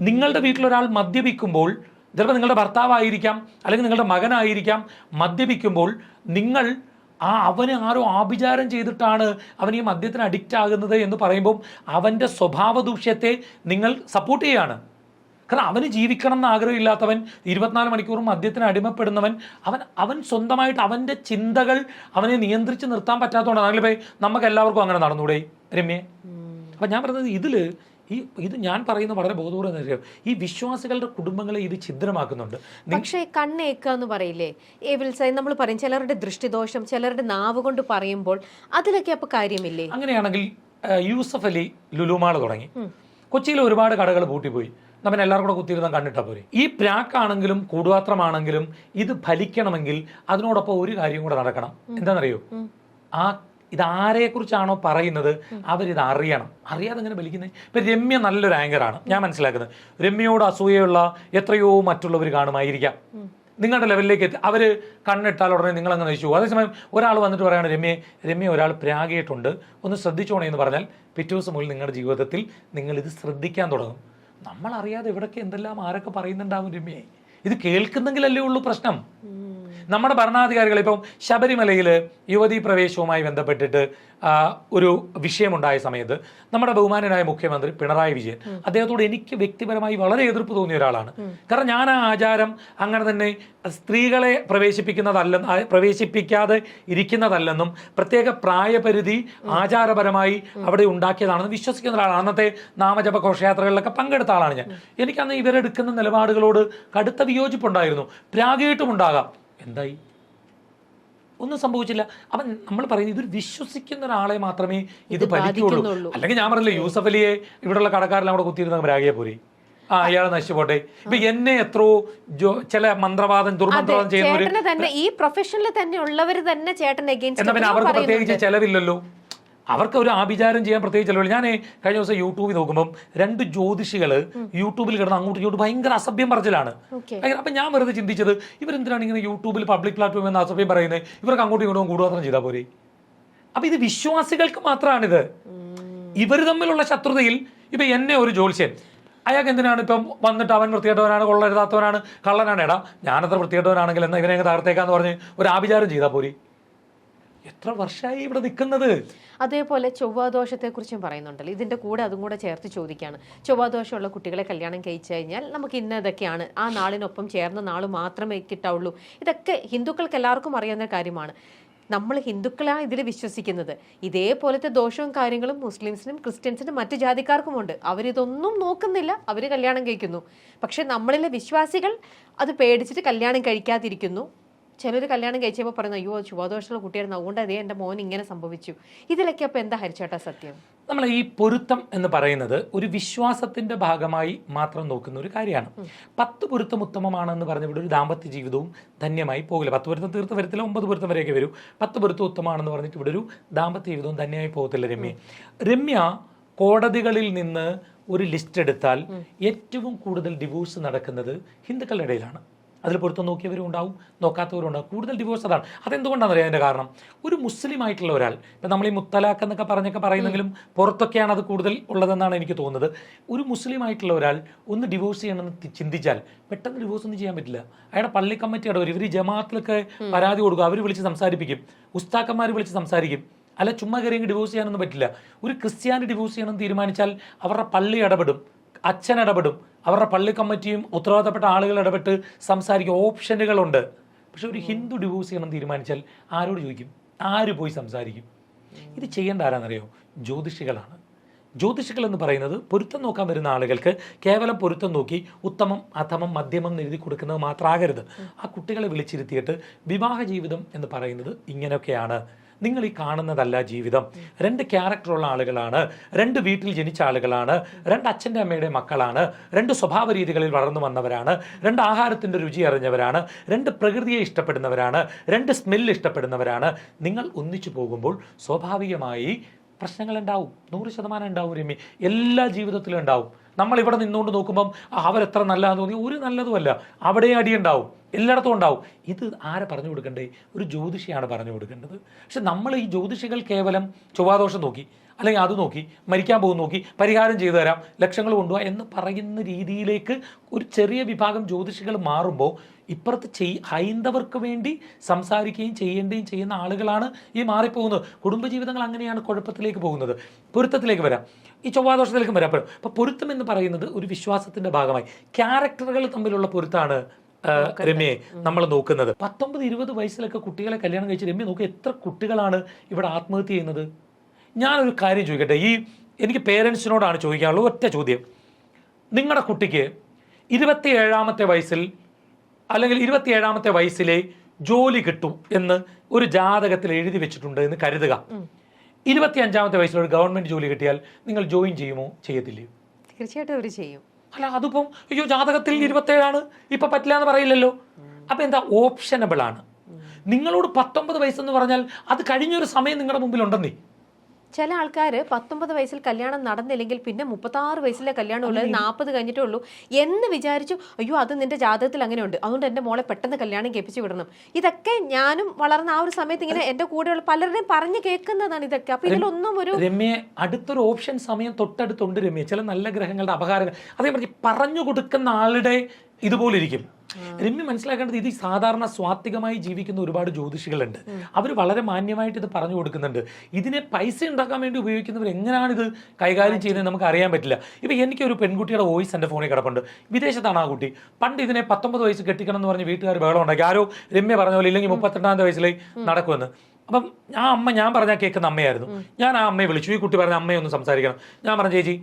നിങ്ങളുടെ വീട്ടിലൊരാൾ മദ്യപിക്കുമ്പോൾ, ചിലപ്പോൾ നിങ്ങളുടെ ഭർത്താവായിരിക്കാം അല്ലെങ്കിൽ നിങ്ങളുടെ മകനായിരിക്കാം, മദ്യപിക്കുമ്പോൾ നിങ്ങൾ അവന് ആരോ ആഭിചാരം ചെയ്തിട്ടാണ് അവൻ ഈ മദ്യത്തിന് അഡിക്റ്റ് ആകുന്നത് എന്ന് പറയുമ്പോൾ അവൻ്റെ സ്വഭാവ ദൂഷ്യത്തെ നിങ്ങൾ സപ്പോർട്ട് ചെയ്യാണ്. കാരണം അവന് ജീവിക്കണം എന്ന് ആഗ്രഹമില്ലാത്തവൻ, 24 മണിക്കൂറും മദ്യത്തിന് അടിമപ്പെടുന്നവൻ, അവൻ സ്വന്തമായിട്ട് അവൻ്റെ ചിന്തകൾ അവനെ നിയന്ത്രിച്ച് നിർത്താൻ പറ്റാത്തതുകൊണ്ടാണ്. അങ്ങനെ നമുക്ക് എല്ലാവർക്കും അങ്ങനെ നടന്നൂടെ രമ്യേ? അപ്പം ഞാൻ പറയുന്നത് ഇത് ഞാൻ പറയുന്ന വളരെ ബോധപൂർവ്വം അറിയാം, ഈ വിശ്വാസികളുടെ കുടുംബങ്ങളെ ഇത് ഛിദ്രമാക്കുന്നുണ്ട്. പക്ഷേ കണ്ണേക്കുക എന്ന് പറയില്ലേ, നമ്മൾ പറയും ചിലരുടെ ദൃഷ്ടിദോഷം, ചിലരുടെ നാവ് കൊണ്ട് പറയുമ്പോൾ അതിലൊക്കെ അപ്പൊ കാര്യമില്ലേ? അങ്ങനെയാണെങ്കിൽ യൂസഫ് അലി ലുലുമാള് തുടങ്ങി, കൊച്ചിയിൽ ഒരുപാട് കടകൾ പൂട്ടിപ്പോയി, നമ്മൾ എല്ലാവരും കൂടെ കുത്തിയിരുന്ന കണ്ടിട്ടാ പോരെ. ഈ പ്രാക്കാണെങ്കിലും കൂടുപാത്രമാണെങ്കിലും ഇത് ഫലിക്കണമെങ്കിൽ അതിനോടൊപ്പം ഒരു കാര്യം കൂടെ നടക്കണം. എന്താണെന്നറിയോ? ഇതാരെ കുറിച്ചാണോ പറയുന്നത് അവരിത് അറിയണം. അറിയാതെ ഇങ്ങനെ വലിക്കുന്നത്. ഇപ്പം രമ്യ നല്ലൊരു ആങ്കറാണ്, ഞാൻ മനസ്സിലാക്കുന്നത്. രമ്യയോട് അസൂയുള്ള എത്രയോ മറ്റുള്ളവർ കാണുമായിരിക്കാം. നിങ്ങളുടെ ലെവലിലേക്ക് എത്തി അവർ കണ്ണിട്ടാൽ ഉടനെ നിങ്ങളങ്ങ് നയിച്ചു. അതേസമയം ഒരാൾ വന്നിട്ട് പറയുകയാണ് രമ്യ ഒരാൾ പ്രാഗിയിട്ടുണ്ട്, ഒന്ന് ശ്രദ്ധിച്ചോണേ എന്ന് പറഞ്ഞാൽ പിറ്റേ ദിവസം മുതൽ നിങ്ങളുടെ ജീവിതത്തിൽ നിങ്ങളിത് ശ്രദ്ധിക്കാൻ തുടങ്ങും. നമ്മളറിയാതെ എവിടൊക്കെ എന്തെല്ലാം ആരൊക്കെ പറയുന്നുണ്ടാവും രമ്യയെ. ഇത് കേൾക്കുന്നെങ്കിലല്ലേ ഉള്ളൂ പ്രശ്നം. നമ്മുടെ ഭരണാധികാരികൾ ഇപ്പം ശബരിമലയിൽ യുവതീ പ്രവേശവുമായി ബന്ധപ്പെട്ടിട്ട് ഒരു വിഷയമുണ്ടായ സമയത്ത് നമ്മുടെ ബഹുമാനനായ മുഖ്യമന്ത്രി പിണറായി വിജയൻ, അദ്ദേഹത്തോട് എനിക്ക് വ്യക്തിപരമായി വളരെ എതിർപ്പ് തോന്നിയ ഒരാളാണ്. കാരണം ഞാൻ ആ ആചാരം അങ്ങനെ തന്നെ സ്ത്രീകളെ പ്രവേശിപ്പിക്കാതെ ഇരിക്കുന്നതല്ലെന്നും പ്രത്യേക പ്രായപരിധി ആചാരപരമായി അവിടെ ഉണ്ടാക്കിയതാണെന്ന് വിശ്വസിക്കുന്ന ഒരാളാണ്. അന്നത്തെ നാമജപ ഘോഷയാത്രകളിലൊക്കെ പങ്കെടുത്ത ആളാണ് ഞാൻ. എനിക്കന്ന് ഇവരെടുക്കുന്ന നിലപാടുകളോട് കടുത്ത വിയോജിപ്പുണ്ടായിരുന്നു. പ്രാഗിയിട്ടുമുണ്ടാകാം. എന്തായി? ഒന്നും സംഭവിച്ചില്ല. അപ്പം നമ്മൾ പറയുന്നത് ഇതൊരു വിശ്വസിക്കുന്ന ഒരാളെ മാത്രമേ ഇത് ഫലിക്കുള്ളൂ. അല്ലെങ്കിൽ ഞാൻ പറഞ്ഞില്ലേ, യൂസഫ് അലിയെ ഇവിടെയുള്ള കടക്കാരെല്ലാം കൂടെ കുത്തിയിരുന്ന രാഗിയെ പോരെ, ഇയാളെ നശിച്ചുപോട്ടെ. ഇപ്പൊ എന്നെ എത്രയോ ചില മന്ത്രവാദം ദുർമന്ത്രവാദം ചെയ്യുന്നവര് ഈ പ്രൊഫഷനിൽ തന്നെ ഉള്ളവർ തന്നെ ചേട്ടൻ എന്നാ പിന്നെ അവർക്ക് പ്രത്യേകിച്ച് ചെലവില്ലല്ലോ. അവർക്ക് ഒരു ആഭിചാരം ചെയ്യാൻ പ്രത്യേകിച്ച് ചെലവില്ല. ഞാൻ കഴിഞ്ഞ ദിവസം യൂട്യൂബിൽ നോക്കുമ്പോൾ 2 ജ്യോതിഷികൾ യൂട്യൂബിൽ കിടന്ന് അങ്ങോട്ടും ഇങ്ങോട്ട് ഭയങ്കര അസഭ്യം പറച്ചിലാണ്. അപ്പം ഞാൻ വെറുതെ ചിന്തിച്ചത്, ഇവരെന്തിനാണ് ഇങ്ങനെ യൂട്യൂബിൽ പബ്ലിക് പ്ലാറ്റ്ഫോമിൽ നിന്ന് അസഭ്യം പറയുന്നത്? ഇവർക്ക് അങ്ങോട്ടും ഇങ്ങോട്ടും കൂടുപാത്രം ചെയ്താൽ പോരെ. അപ്പം ഇത് വിശ്വാസികൾക്ക് മാത്രമാണിത്. ഇവർ തമ്മിലുള്ള ശത്രുതയിൽ ഇപ്പം എന്നെ ഒരു ജ്യോത്സ്യൻ, അയാൾക്ക് എന്തിനാണ് ഇപ്പം വന്നിട്ട് അവൻ വൃത്തികെട്ടവനാണ്, കൊള്ളരുതാത്തവനാണ്, കള്ളനാണ്, എടാ ഞാനത്ര വൃത്തികെട്ടവനാണെങ്കിൽ എന്നാൽ ഇവനെ തകർത്തേക്കാന്ന് പറഞ്ഞ് ഒരു ആഭിചാരം ചെയ്താൽ പോരെ. എത്ര വർഷമായി ഇവിടെ നിൽക്കുന്നത്. അതേപോലെ ചൊവ്വാദോഷത്തെക്കുറിച്ചും പറയുന്നുണ്ടല്ലോ. ഇതിന്റെ കൂടെ അതും കൂടെ ചേർത്ത് ചോദിക്കുകയാണ്, ചൊവ്വാദോഷമുള്ള കുട്ടികളെ കല്യാണം കഴിച്ചു കഴിഞ്ഞാൽ നമുക്ക് ഇന്നതൊക്കെയാണ്, ആ നാളിനൊപ്പം ചേർന്ന നാൾ മാത്രമേ കിട്ടാവുള്ളൂ. ഇതൊക്കെ ഹിന്ദുക്കൾക്ക് എല്ലാവർക്കും അറിയാവുന്ന കാര്യമാണ്. നമ്മൾ ഹിന്ദുക്കളാണ് ഇതിൽ വിശ്വസിക്കുന്നത്. ഇതേപോലത്തെ ദോഷവും കാര്യങ്ങളും മുസ്ലിംസിനും ക്രിസ്ത്യൻസിനും മറ്റു ജാതിക്കാർക്കുമുണ്ട്. അവരിതൊന്നും നോക്കുന്നില്ല, അവർ കല്യാണം കഴിക്കുന്നു. പക്ഷെ നമ്മളിലെ വിശ്വാസികൾ അത് പേടിച്ചിട്ട് കല്യാണം കഴിക്കാതിരിക്കുന്നു. ചിലർ കല്യാണം കഴിച്ചപ്പോൾ പറയുന്നത്, അയ്യോ ചുവാദോഷമുള്ള കുട്ടിയായിരുന്നു, അതുകൊണ്ട് അതേ എൻ്റെ മോൻ ഇങ്ങനെ സംഭവിച്ചു. ഇതിലൊക്കെ അപ്പോൾ എന്താ ഹരിച്ചേട്ടാ സത്യം? നമ്മൾ ഈ പൊരുത്തം എന്ന് പറയുന്നത് ഒരു വിശ്വാസത്തിന്റെ ഭാഗമായി മാത്രം നോക്കുന്ന ഒരു കാര്യമാണ്. 10 പൊരുത്തം ഉത്തമമാണെന്ന് പറഞ്ഞ ഇവിടെ ഒരു ദാമ്പത്യ ജീവിതവും ധന്യമായി പോകില്ല. 10 പൊരുത്തം തീർത്ത് വരത്തില്ല, 9 പൊരുത്തം വരെയൊക്കെ വരും. 10 പൊരുത്തം ഉത്തമമാണെന്ന് പറഞ്ഞിട്ട് ഇവിടെ ഒരു ദാമ്പത്യ ജീവിതവും ധന്യമായി പോകത്തില്ല. രമ്യ കോടതികളിൽ നിന്ന് ഒരു ലിസ്റ്റ് എടുത്താൽ ഏറ്റവും കൂടുതൽ ഡിവോഴ്സ് നടക്കുന്നത് ഹിന്ദുക്കളുടെ ഇടയിലാണ്. അതിൽ പൊരുത്തം നോക്കിയവരും ഉണ്ടാവും, നോക്കാത്തവരും ഉണ്ടാവും. കൂടുതൽ ഡിവോഴ്സ് അതാണ്. അതെന്തുകൊണ്ടാണെന്ന് അറിയാം അതിൻ്റെ കാരണം. ഒരു മുസ്ലിം ആയിട്ടുള്ള ഒരാൾ, ഇപ്പം നമ്മൾ ഈ മുത്തലാഖ് എന്നൊക്കെ പറയുന്നെങ്കിലും പുറത്തൊക്കെയാണ് അത് കൂടുതൽ ഉള്ളതെന്നാണ് എനിക്ക് തോന്നുന്നത്. ഒരു മുസ്ലിം ആയിട്ടുള്ള ഒരാൾ ഒന്ന് ഡിവോഴ്സ് ചെയ്യണമെന്ന് ചിന്തിച്ചാൽ പെട്ടെന്ന് ഡിവോഴ്സ് ഒന്നും ചെയ്യാൻ പറ്റില്ല. അയാളുടെ പള്ളി കമ്മിറ്റിയുടെ ഇവർ ജമാഅത്തിലൊക്കെ പരാതി കൊടുക്കും, അവർ വിളിച്ച് സംസാരിപ്പിക്കും, ഉസ്താക്കന്മാർ വിളിച്ച് സംസാരിക്കും. അല്ല ചുമ്മാ കയറി ഡിവോഴ്സ് ചെയ്യാനൊന്നും പറ്റില്ല. ഒരു ക്രിസ്ത്യാനി ഡിവോഴ്സ് ചെയ്യണമെന്ന് തീരുമാനിച്ചാൽ അവരുടെ പള്ളി ഇടപെടും, അച്ഛൻ ഇടപെടും, അവരുടെ പള്ളി കമ്മിറ്റിയും ഉത്തരവാദിത്തപ്പെട്ട ആളുകൾ ഇടപെട്ട് സംസാരിക്കും. ഓപ്ഷനുകളുണ്ട്. പക്ഷെ ഒരു ഹിന്ദു ഡിവോഴ്സ് ചെയ്യണം തീരുമാനിച്ചാൽ ആരോട് ചോദിക്കും? ആര് പോയി സംസാരിക്കും? ഇത് ചെയ്യേണ്ട ആരാന്നറിയോ? ജ്യോതിഷികളാണ്. ജ്യോതിഷികൾ എന്ന് പറയുന്നത് പൊരുത്തം നോക്കാൻ വരുന്ന ആളുകൾക്ക് കേവലം പൊരുത്തം നോക്കി ഉത്തമം അധമം മധ്യമം എഴുതി കൊടുക്കുന്നത് മാത്രമാകരുത്. ആ കുട്ടികളെ വിളിച്ചിരുത്തിയിട്ട് വിവാഹ ജീവിതം എന്ന് പറയുന്നത് ഇങ്ങനെയൊക്കെയാണ്, നിങ്ങൾ ഈ കാണുന്നതല്ല ജീവിതം. 2 ക്യാരക്ടറുള്ള ആളുകളാണ്, 2 വീട്ടിൽ ജനിച്ച ആളുകളാണ്, 2 അച്ഛൻ്റെ അമ്മയുടെ മക്കളാണ്, 2 സ്വഭാവ രീതികളിൽ വളർന്നു വന്നവരാണ്, 2 ആഹാരത്തിൻ്റെ രുചി അറിഞ്ഞവരാണ്, 2 പ്രകൃതിയെ ഇഷ്ടപ്പെടുന്നവരാണ്, 2 സ്മെല്ല് ഇഷ്ടപ്പെടുന്നവരാണ്. നിങ്ങൾ ഒന്നിച്ചു പോകുമ്പോൾ സ്വാഭാവികമായി പ്രശ്നങ്ങളുണ്ടാവും. 100% ഉണ്ടാവും രമ്യ. എല്ലാ ജീവിതത്തിലും ഉണ്ടാവും. നമ്മളിവിടെ നിന്നുകൊണ്ട് നോക്കുമ്പം അവരെത്ര നല്ലതാന്ന് തോന്നി, ഒരു നല്ലതുമല്ല. അവിടെ അടിയുണ്ടാവും, എല്ലായിടത്തും ഉണ്ടാവും. ഇത് ആരെ പറഞ്ഞു കൊടുക്കണ്ടേ? ഒരു ജ്യോതിഷിയാണ് പറഞ്ഞു കൊടുക്കേണ്ടത്. പക്ഷെ നമ്മൾ ഈ ജ്യോതിഷികൾ കേവലം ചൊവ്വാദോഷം നോക്കി അല്ലെങ്കിൽ അത് നോക്കി, മരിക്കാൻ പോകുന്ന നോക്കി, പരിഹാരം ചെയ്തു തരാം, ലക്ഷങ്ങൾ കൊണ്ടുപോകാം എന്ന് പറയുന്ന രീതിയിലേക്ക് ഒരു ചെറിയ വിഭാഗം ജ്യോതിഷികൾ മാറുമ്പോൾ ഇപ്പുറത്ത് ഹൈന്ദവർക്ക് വേണ്ടി സംസാരിക്കുകയും ചെയ്യേണ്ടിയും ചെയ്യുന്ന ആളുകളാണ് ഈ മാറിപ്പോകുന്നത്. കുടുംബജീവിതങ്ങൾ അങ്ങനെയാണ് കുഴപ്പത്തിലേക്ക് പോകുന്നത്. പൊരുത്തത്തിലേക്ക് വരാം, ഈ ചൊവ്വാദോഷത്തിലേക്കും വരാം. അപ്പോൾ പൊരുത്തം എന്ന് പറയുന്നത് ഒരു വിശ്വാസത്തിൻ്റെ ഭാഗമായി ക്യാരക്ടറുകൾ തമ്മിലുള്ള പൊരുത്താണ് രമ്യയെ നമ്മൾ നോക്കുന്നത്. 19-20 വയസ്സിലൊക്കെ കുട്ടികളെ കല്യാണം കഴിച്ച് രമ്യ നോക്കുക എത്ര കുട്ടികളാണ് ഇവിടെ ആത്മഹത്യ ചെയ്യുന്നത്. ഞാനൊരു കാര്യം ചോദിക്കട്ടെ, എനിക്ക് പേരൻസിനോടാണ് ചോദിക്കാനുള്ളത് ഒറ്റ ചോദ്യം. നിങ്ങളുടെ കുട്ടിക്ക് 27ാമത്തെ വയസ്സിൽ അല്ലെങ്കിൽ 27ാമത്തെ വയസ്സിലെ ജോലി കിട്ടും എന്ന് ഒരു ജാതകത്തിൽ എഴുതി വെച്ചിട്ടുണ്ട് എന്ന് കരുതുക. 25ാമത്തെ വയസ്സിൽ ഒരു ഗവൺമെന്റ് ജോലി കിട്ടിയാൽ നിങ്ങൾ ജോയിൻ ചെയ്യുമോ, ചെയ്യത്തില്ലയോ? തീർച്ചയായിട്ടും അവർ ചെയ്യും. അല്ല, അതിപ്പം അയ്യോ ജാതകത്തിൽ 27 ഇപ്പൊ പറ്റില്ല എന്ന് പറയില്ലല്ലോ. അപ്പൊ എന്താ, ഓപ്ഷനബിൾ ആണ്. നിങ്ങളോട് 19 വയസ്സെന്ന് പറഞ്ഞാൽ അത് കഴിഞ്ഞൊരു സമയം നിങ്ങളുടെ മുമ്പിൽ ഉണ്ടെന്നേ. ചില ആൾക്കാർ 19 വയസ്സിൽ കല്യാണം നടന്നില്ലെങ്കിൽ പിന്നെ 36 വയസ്സിലെ കല്യാണം ഉള്ളത് 40 കഴിഞ്ഞിട്ടേ ഉള്ളൂ എന്ന് വിചാരിച്ചു. അയ്യോ അത് നിന്റെ ജാതകത്തിൽ അങ്ങനെയുണ്ട്, അതുകൊണ്ട് എൻ്റെ മോളെ പെട്ടെന്ന് കല്യാണം കേൾപ്പിച്ച് വിടണം. ഇതൊക്കെ ഞാനും വളർന്ന ആ ഒരു സമയത്ത് ഇങ്ങനെ എൻ്റെ കൂടെയുള്ള പലരുടെയും പറഞ്ഞു കേൾക്കുന്നതാണ് ഇതൊക്കെ. അപ്പൊ ഇതിലൊന്നും ഒരു രമ്യ അടുത്തൊരു ഓപ്ഷൻ സമയം തൊട്ടടുത്തുണ്ട് രമ്യ. ചില നല്ല ഗ്രഹങ്ങളുടെ അപകാരങ്ങൾ അതേ പറഞ്ഞു കൊടുക്കുന്ന ആളുടെ ഇതുപോലെ ഇരിക്കും. രമ്യ മനസ്സിലാക്കേണ്ടത് ഇത് സാധാരണ സ്വാത്വികമായി ജീവിക്കുന്ന ഒരുപാട് ജ്യോതിഷികളുണ്ട്. അവർ വളരെ മാന്യമായിട്ട് ഇത് പറഞ്ഞു കൊടുക്കുന്നുണ്ട്. ഇതിനെ പൈസ ഉണ്ടാക്കാൻ വേണ്ടി ഉപയോഗിക്കുന്നവർ എങ്ങനെയാണ് ഇത് കൈകാര്യം ചെയ്യുന്നത് നമുക്ക് അറിയാൻ പറ്റില്ല. ഇപ്പം എനിക്കൊരു പെൺകുട്ടിയുടെ വോയിസ് എൻ്റെ ഫോണിൽ കിടപ്പുണ്ട്. വിദേശത്താണ് ആ കുട്ടി. പണ്ട് ഇതിനെ 19 വയസ്സ് കെട്ടിക്കണം എന്ന് പറഞ്ഞ് വീട്ടുകാർ ബഹളം ഉണ്ടാക്കി. ആരോ രമ്യ പറഞ്ഞ പോലെ ഇല്ലെങ്കിൽ 32ാമത്തെ വയസ്സിൽ നടക്കുമെന്ന്. അപ്പം ആ അമ്മ ഞാൻ പറഞ്ഞാൽ കേൾക്കുന്ന അമ്മയായിരുന്നു. ഞാൻ ആ അമ്മയെ വിളിച്ചു. ഈ കുട്ടി പറഞ്ഞ അമ്മയൊന്ന് സംസാരിക്കണം. ഞാൻ പറഞ്ഞു ചേച്ചി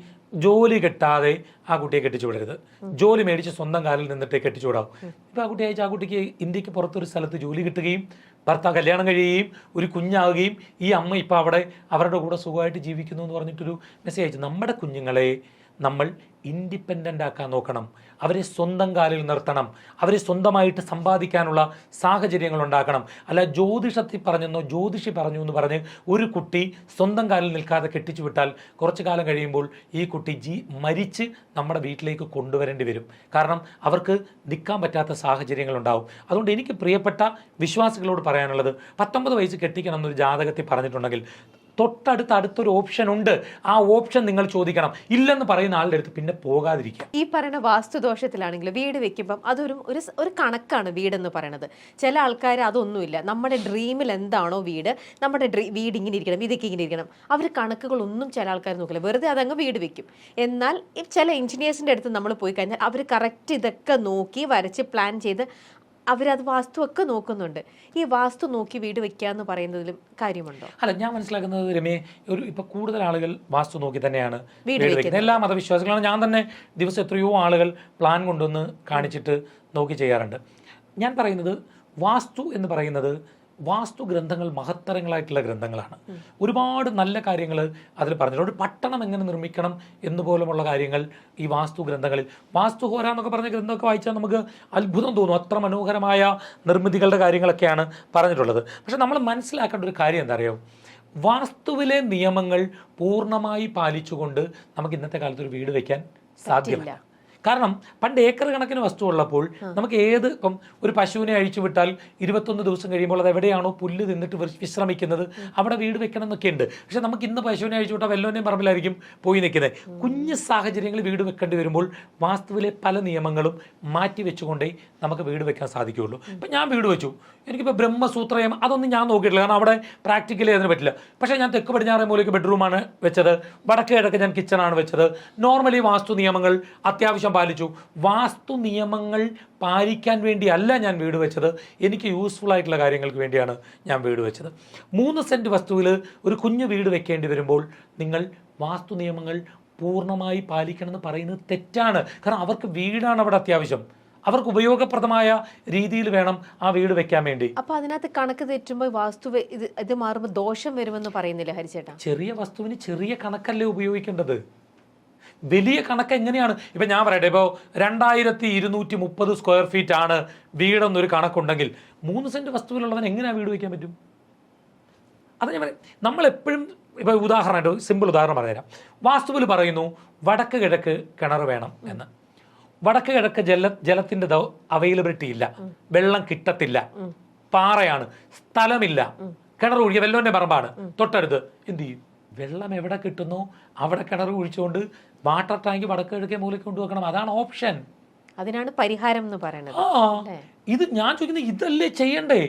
ജോലി കിട്ടാതെ ആ കുട്ടിയെ കെട്ടിച്ചു വിടരുത്, ജോലി മേടിച്ച് സ്വന്തം കാലിൽ നിന്നിട്ട് കെട്ടിച്ചു വിടാവും. ഇപ്പം ആ കുട്ടി അയച്ച ആ കുട്ടിക്ക് ഇന്ത്യക്ക് പുറത്തൊരു സ്ഥലത്ത് ജോലി കിട്ടുകയും ഭർത്താവ് കല്യാണം കഴിയുകയും ഒരു കുഞ്ഞാവുകയും ഈ അമ്മ ഇപ്പം അവിടെ അവരുടെ കൂടെ സുഖമായിട്ട് ജീവിക്കുന്നു എന്ന് പറഞ്ഞിട്ടൊരു മെസ്സേജ് അയച്ചു. നമ്മുടെ കുഞ്ഞുങ്ങളെ നമ്മൾ ഇൻഡിപെൻഡൻ്റ് ആക്കാൻ നോക്കണം, അവരെ സ്വന്തം കാലിൽ നിർത്തണം, അവരെ സ്വന്തമായിട്ട് സമ്പാദിക്കാനുള്ള സാഹചര്യങ്ങൾ ഉണ്ടാക്കണം. അല്ല ജ്യോതിഷത്തിൽ പറഞ്ഞെന്നോ ജ്യോതിഷി പറഞ്ഞു എന്ന് പറഞ്ഞ് ഒരു കുട്ടി സ്വന്തം കാലിൽ നിൽക്കാതെ കെട്ടിച്ചു വിട്ടാൽ കുറച്ചു കാലം കഴിയുമ്പോൾ ഈ കുട്ടി മരിച്ച് നമ്മുടെ വീട്ടിലേക്ക് കൊണ്ടുവരേണ്ടി വരും. കാരണം അവർക്ക് നിൽക്കാൻ പറ്റാത്ത സാഹചര്യങ്ങൾ ഉണ്ടാവും. അതുകൊണ്ട് എനിക്ക് പ്രിയപ്പെട്ട വിശ്വാസികളോട് പറയാനുള്ളത് 19 വയസ്സ് കെട്ടിക്കണം എന്നൊരു ജാതകത്തിൽ പറഞ്ഞിട്ടുണ്ടെങ്കിൽ അടുത്തൊരു ഓപ്ഷൻ ഉണ്ട്. ആ ഓപ്ഷൻ നിങ്ങൾ ചോദിക്കണം. ഇല്ലെന്ന് പറയുന്ന ആളുടെ അടുത്ത് പിന്നെ പോകാതിരിക്കുക. ഈ പറയുന്ന വാസ്തുദോഷത്തിലാണെങ്കിൽ വീട് വെക്കുമ്പം അതൊരു ഒരു കണക്കാണ് വീടെന്ന് പറയുന്നത്. ചില ആൾക്കാർ അതൊന്നുമില്ല, നമ്മുടെ ഡ്രീമിൽ എന്താണോ വീട്, നമ്മുടെ വീട് ഇങ്ങനെ ഇരിക്കണം, ഇതൊക്കെ ഇങ്ങനെ ഇരിക്കണം, അവർ കണക്കുകളൊന്നും ചില ആൾക്കാർ നോക്കില്ല, വെറുതെ അതങ്ങ് വീട് വെക്കും. എന്നാൽ ചില എഞ്ചിനീയേഴ്സിൻ്റെ അടുത്ത് നമ്മൾ പോയി കഴിഞ്ഞാൽ അവർ കറക്റ്റ് ഇതൊക്കെ നോക്കി വരച്ച് പ്ലാൻ ചെയ്ത് അവരത് വാസ്തുവൊക്കെ നോക്കുന്നുണ്ട്. ഈ വാസ്തു നോക്കി വീട് വെക്കുക എന്ന് പറയുന്നതിലും കാര്യമുണ്ടോ? അല്ല, ഞാൻ മനസ്സിലാക്കുന്നത് രമേ, ഇപ്പൊ കൂടുതൽ ആളുകൾ വാസ്തു നോക്കി തന്നെയാണ് വീട് വെക്കുന്നത്. എല്ലാ മതവിശ്വാസികളാണ്. ഞാൻ തന്നെ ദിവസം എത്രയോ ആളുകൾ പ്ലാൻ കൊണ്ടുവന്ന് കാണിച്ചിട്ട് നോക്കി ചെയ്യാറുണ്ട്. ഞാൻ പറയുന്നത് വാസ്തു എന്ന് പറയുന്നത് വാസ്തു ഗ്രന്ഥങ്ങൾ മഹത്തരങ്ങളായിട്ടുള്ള ഗ്രന്ഥങ്ങളാണ്. ഒരുപാട് നല്ല കാര്യങ്ങൾ അതിൽ പറഞ്ഞിട്ടുണ്ട്. ഒരു പട്ടണം എങ്ങനെ നിർമ്മിക്കണം എന്നുപോലുമുള്ള കാര്യങ്ങൾ ഈ വാസ്തു ഗ്രന്ഥങ്ങളിൽ, വാസ്തുഹോര എന്നൊക്കെ പറഞ്ഞ ഗ്രന്ഥമൊക്കെ വായിച്ചാൽ നമുക്ക് അത്ഭുതം തോന്നും. അത്ര മനോഹരമായ നിർമ്മിതികളുടെ കാര്യങ്ങളൊക്കെയാണ് പറഞ്ഞിട്ടുള്ളത്. പക്ഷെ നമ്മൾ മനസ്സിലാക്കേണ്ട ഒരു കാര്യം എന്താ അറിയോ, വാസ്തുവിലെ നിയമങ്ങൾ പൂർണ്ണമായി പാലിച്ചുകൊണ്ട് നമുക്ക് ഇന്നത്തെ കാലത്ത് ഒരു വീട് വയ്ക്കാൻ സാധ്യമല്ല. കാരണം പണ്ട് ഏക്കർ കണക്കിന് വസ്തു ഉള്ളപ്പോൾ നമുക്ക് ഇപ്പം ഒരു പശുവിനെ അഴിച്ചു വിട്ടാൽ 21 ദിവസം കഴിയുമ്പോൾ അത് എവിടെയാണോ പുല്ല് തിന്നിട്ട് വിശ്രമിക്കുന്നത് അവിടെ വീട് വെക്കണം എന്നൊക്കെ ഉണ്ട്. പക്ഷെ നമുക്ക് ഇന്ന് പശുവിനെ അഴിച്ചു വിട്ടാൽ വല്ലവനെയും പറമ്പിലായിരിക്കും പോയി നിൽക്കുന്നത്. കുഞ്ഞു സാഹചര്യങ്ങളിൽ വീട് വെക്കേണ്ടി വരുമ്പോൾ വാസ്തുവിലെ പല നിയമങ്ങളും മാറ്റി വെച്ചുകൊണ്ടേ നമുക്ക് വീട് വെക്കാൻ സാധിക്കുകയുള്ളൂ. ഇപ്പം ഞാൻ വീട് വെച്ചു, എനിക്കിപ്പോൾ ബ്രഹ്മസൂത്രയം അതൊന്നും ഞാൻ നോക്കിയിട്ടില്ല, കാരണം അവിടെ പ്രാക്ടിക്കലി അതിന് പറ്റില്ല. പക്ഷേ ഞാൻ തെക്ക് പടിഞ്ഞാറേ മൂലയ്ക്ക് ബെഡ്റൂമാണ് വെച്ചത്, വടക്ക് കിഴക്ക് ഞാൻ കിച്ചണാണ് വെച്ചത്. നോർമലി വാസ്തു നിയമങ്ങൾ അത്യാവശ്യം പാലിച്ചു. വാസ്തു നിയമങ്ങൾ പാലിക്കാൻ വേണ്ടിയല്ല ഞാൻ വീട് വെച്ചത്, എനിക്ക് യൂസ്ഫുൾ ആയിട്ടുള്ള കാര്യങ്ങൾക്ക് വേണ്ടിയാണ് ഞാൻ വീട് വെച്ചത്. 3 സെൻറ്റ് വസ്തുവിൽ ഒരു കുഞ്ഞു വീട് വെക്കേണ്ടി വരുമ്പോൾ നിങ്ങൾ വാസ്തു നിയമങ്ങൾ പൂർണ്ണമായി പാലിക്കണമെന്ന് പറയുന്നത് തെറ്റാണ്. കാരണം അവർക്ക് വീടാണ് അവിടെ അത്യാവശ്യം, അവർക്ക് ഉപയോഗപ്രദമായ രീതിയിൽ വേണം ആ വീട് വെക്കാൻ വേണ്ടി. അപ്പൊ അതിനകത്ത് കണക്ക് തെറ്റുമ്പോൾ വാസ്തു ഇത് മാറുമ്പോൾ ദോഷം വരുമെന്ന് പറയുന്നില്ല ഹരിച്ചേട്ടാ? ചെറിയ വസ്തുവിന് ചെറിയ കണക്കല്ലേ ഉപയോഗിക്കേണ്ടത്, വലിയ കണക്ക് എങ്ങനെയാണ്? ഇപ്പം ഞാൻ പറയട്ടെ, ഇപ്പോൾ 2230 സ്ക്വയർ ഫീറ്റ് ആണ് വീടെന്നൊരു കണക്കുണ്ടെങ്കിൽ 3 സെൻറ്റ് വസ്തുവിലുള്ളവൻ എങ്ങനെയാണ് വീട് വയ്ക്കാൻ പറ്റും? അത് ഞാൻ പറയാം, നമ്മളെപ്പോഴും ഇപ്പോൾ ഉദാഹരണമായിട്ട് സിമ്പിൾ ഉദാഹരണം പറഞ്ഞുതരാം. വാസ്തുവിൽ പറയുന്നു വടക്ക് കിഴക്ക് കിണർ വേണം എന്ന്. വടക്ക് കിഴക്ക് ജലത്തിൻ്റെ അവൈലബിലിറ്റി ഇല്ല, വെള്ളം കിട്ടത്തില്ല, പാറയാണ്, സ്ഥലമില്ല, കിണർ ഒഴികെ വല്ലവൻ്റെ പറമ്പാണ് തൊട്ടടുത്ത്, എന്ത് ചെയ്യും? വെള്ളം എവിടെ കിട്ടുന്നോ അവിടെ കിണർ കുഴിച്ചുകൊണ്ട് വാട്ടർ ടാങ്ക് വടക്ക് കിഴക്കേ മൂലയ്ക്ക് കൊണ്ടുവെക്കണം. അതാണ് ഓപ്ഷൻ. അതിനാണ് പരിഹാരം എന്ന് പറയുന്നത്. ഇത് ഞാൻ ചോദിക്കുന്നത് ഇതല്ലേ ചെയ്യണ്ടേ?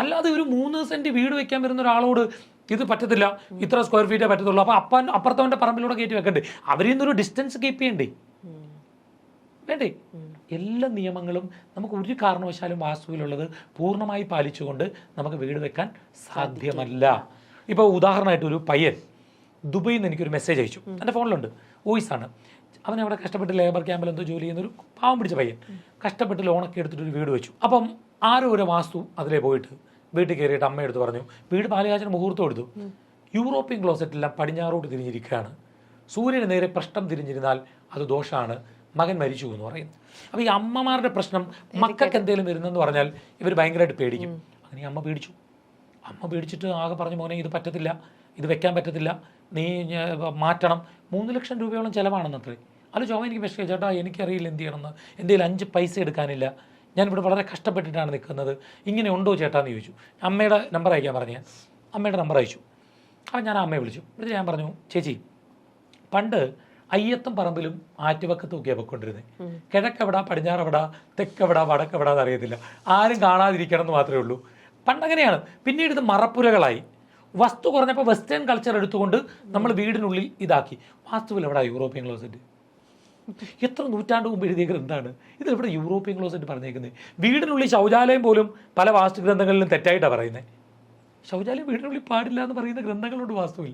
അല്ലാതെ ഒരു 3 സെന്റ് വീട് വെക്കാൻ വരുന്ന ഒരാളോട് ഇത് പറ്റത്തില്ല, ഇത്ര സ്ക്വയർ ഫീറ്റേ പറ്റത്തുള്ളൂ, അപ്പൊ അപ്പുറത്തവന്റെ പറമ്പിലൂടെ കയറ്റി വെക്കണ്ടേ? അവരിൽ നിന്നൊരു ഡിസ്റ്റൻസ് കീപ്പ് ചെയ്യണ്ടേ? വേണ്ടേ? എല്ലാ നിയമങ്ങളും നമുക്ക് ഒരു കാരണവശാലും വാസ്തുവിലുള്ളത് പൂർണ്ണമായി പാലിച്ചുകൊണ്ട് നമുക്ക് വീട് വെക്കാൻ സാധ്യമല്ല. ഇപ്പോൾ ഉദാഹരണമായിട്ട് ഒരു പയ്യൻ ദുബൈയിൽ നിന്ന് എനിക്കൊരു മെസ്സേജ് അയച്ചു. എൻ്റെ ഫോണിലുണ്ട്, വോയിസാണ്. അവൻ അവിടെ കഷ്ടപ്പെട്ട് ലേബർ ക്യാമ്പിൽ എന്തോ ജോലി ചെയ്യുന്നൊരു പാവം പിടിച്ച പയ്യൻ കഷ്ടപ്പെട്ട് ലോണൊക്കെ എടുത്തിട്ട് ഒരു വീട് വെച്ചു. അപ്പം ആരോ ഒരു വാസ്തു അതിലേ പോയിട്ട് വീട്ടിൽ കയറിയിട്ട് അമ്മ എടുത്ത് പറഞ്ഞു, വീട് പാലുകാച്ചിന് മുഹൂർത്തം എടുത്തു, യൂറോപ്യൻ ക്ലോസറ്റെല്ലാം പടിഞ്ഞാറോട്ട് തിരിഞ്ഞിരിക്കുകയാണ്, സൂര്യന് നേരെ പ്രശ്നം തിരിഞ്ഞിരുന്നാൽ അത് ദോഷമാണ്, മകൻ മരിച്ചു എന്ന് പറയുന്നു. അപ്പോൾ ഈ അമ്മമാരുടെ പ്രശ്നം മക്കൾക്ക് എന്തെങ്കിലും വരുന്നെന്ന് പറഞ്ഞാൽ ഇവർ ഭയങ്കരമായിട്ട് പേടിക്കും. അങ്ങനെ അമ്മ പേടിച്ചു. അമ്മ പേടിച്ചിട്ട് ആകെ പറഞ്ഞു, മോനെ ഇത് പറ്റത്തില്ല, ഇത് വെക്കാൻ പറ്റത്തില്ല, നീ മാറ്റണം. 3 ലക്ഷം രൂപയോളം ചിലവാണെന്നത്രേ. അത് ചോദിച്ചാൽ എനിക്ക് വിഷയം, ചേട്ടാ എനിക്കറിയില്ല എന്ത് ചെയ്യണമെന്ന്, എൻ്റെ കയ്യിൽ 5 പൈസ എടുക്കാനില്ല, ഞാനിവിടെ വളരെ കഷ്ടപ്പെട്ടിട്ടാണ് നിൽക്കുന്നത്, ഇങ്ങനെ ഉണ്ടോ ചേട്ടാന്ന് ചോദിച്ചു. അമ്മയുടെ നമ്പർ അയക്കാൻ പറഞ്ഞു. ഞാൻ അമ്മയുടെ നമ്പർ അയച്ചു. അപ്പം ഞാൻ അമ്മയെ വിളിച്ചു. എന്നിട്ട് ഞാൻ പറഞ്ഞു, ചേച്ചി പണ്ട് അയ്യത്തും പറമ്പിലും ആറ്റുവക്കത്തും ഒക്കെയാണ് പൊയ്ക്കൊണ്ടിരുന്നത്. കിഴക്കെവിടാ പടിഞ്ഞാറെവിടാ തെക്കെവിടാ വടക്കെവിടാ എന്ന് അറിയത്തില്ല, ആരും കാണാതിരിക്കണം എന്ന് മാത്രമേ ഉള്ളൂ. പണ്ടങ്ങനെയാണ്. പിന്നീട് ഇത് മറപ്പുരകളായി. വസ്തു കുറഞ്ഞപ്പോൾ വെസ്റ്റേൺ കൾച്ചർ എടുത്തുകൊണ്ട് നമ്മൾ വീടിനുള്ളിൽ ഇതാക്കി. വാസ്തുവിൽ എവിടെ യൂറോപ്യൻ ക്ലോസറ്റ്? എത്ര നൂറ്റാണ്ട് മുമ്പ് എഴുതിയ ഗ്രന്ഥമാണ് ഇതിലെവിടെ യൂറോപ്യൻ ക്ലോസറ്റ് പറഞ്ഞേക്കുന്നത്? വീടിനുള്ളിൽ ശൗചാലയം പോലും പല വാസ്തു ഗ്രന്ഥങ്ങളിലും തെറ്റായിട്ടാണ് പറയുന്നത്. ശൗചാലയം വീടിനുള്ളിൽ പാടില്ല എന്ന് പറയുന്ന ഗ്രന്ഥങ്ങളുണ്ട് വാസ്തുവിൽ.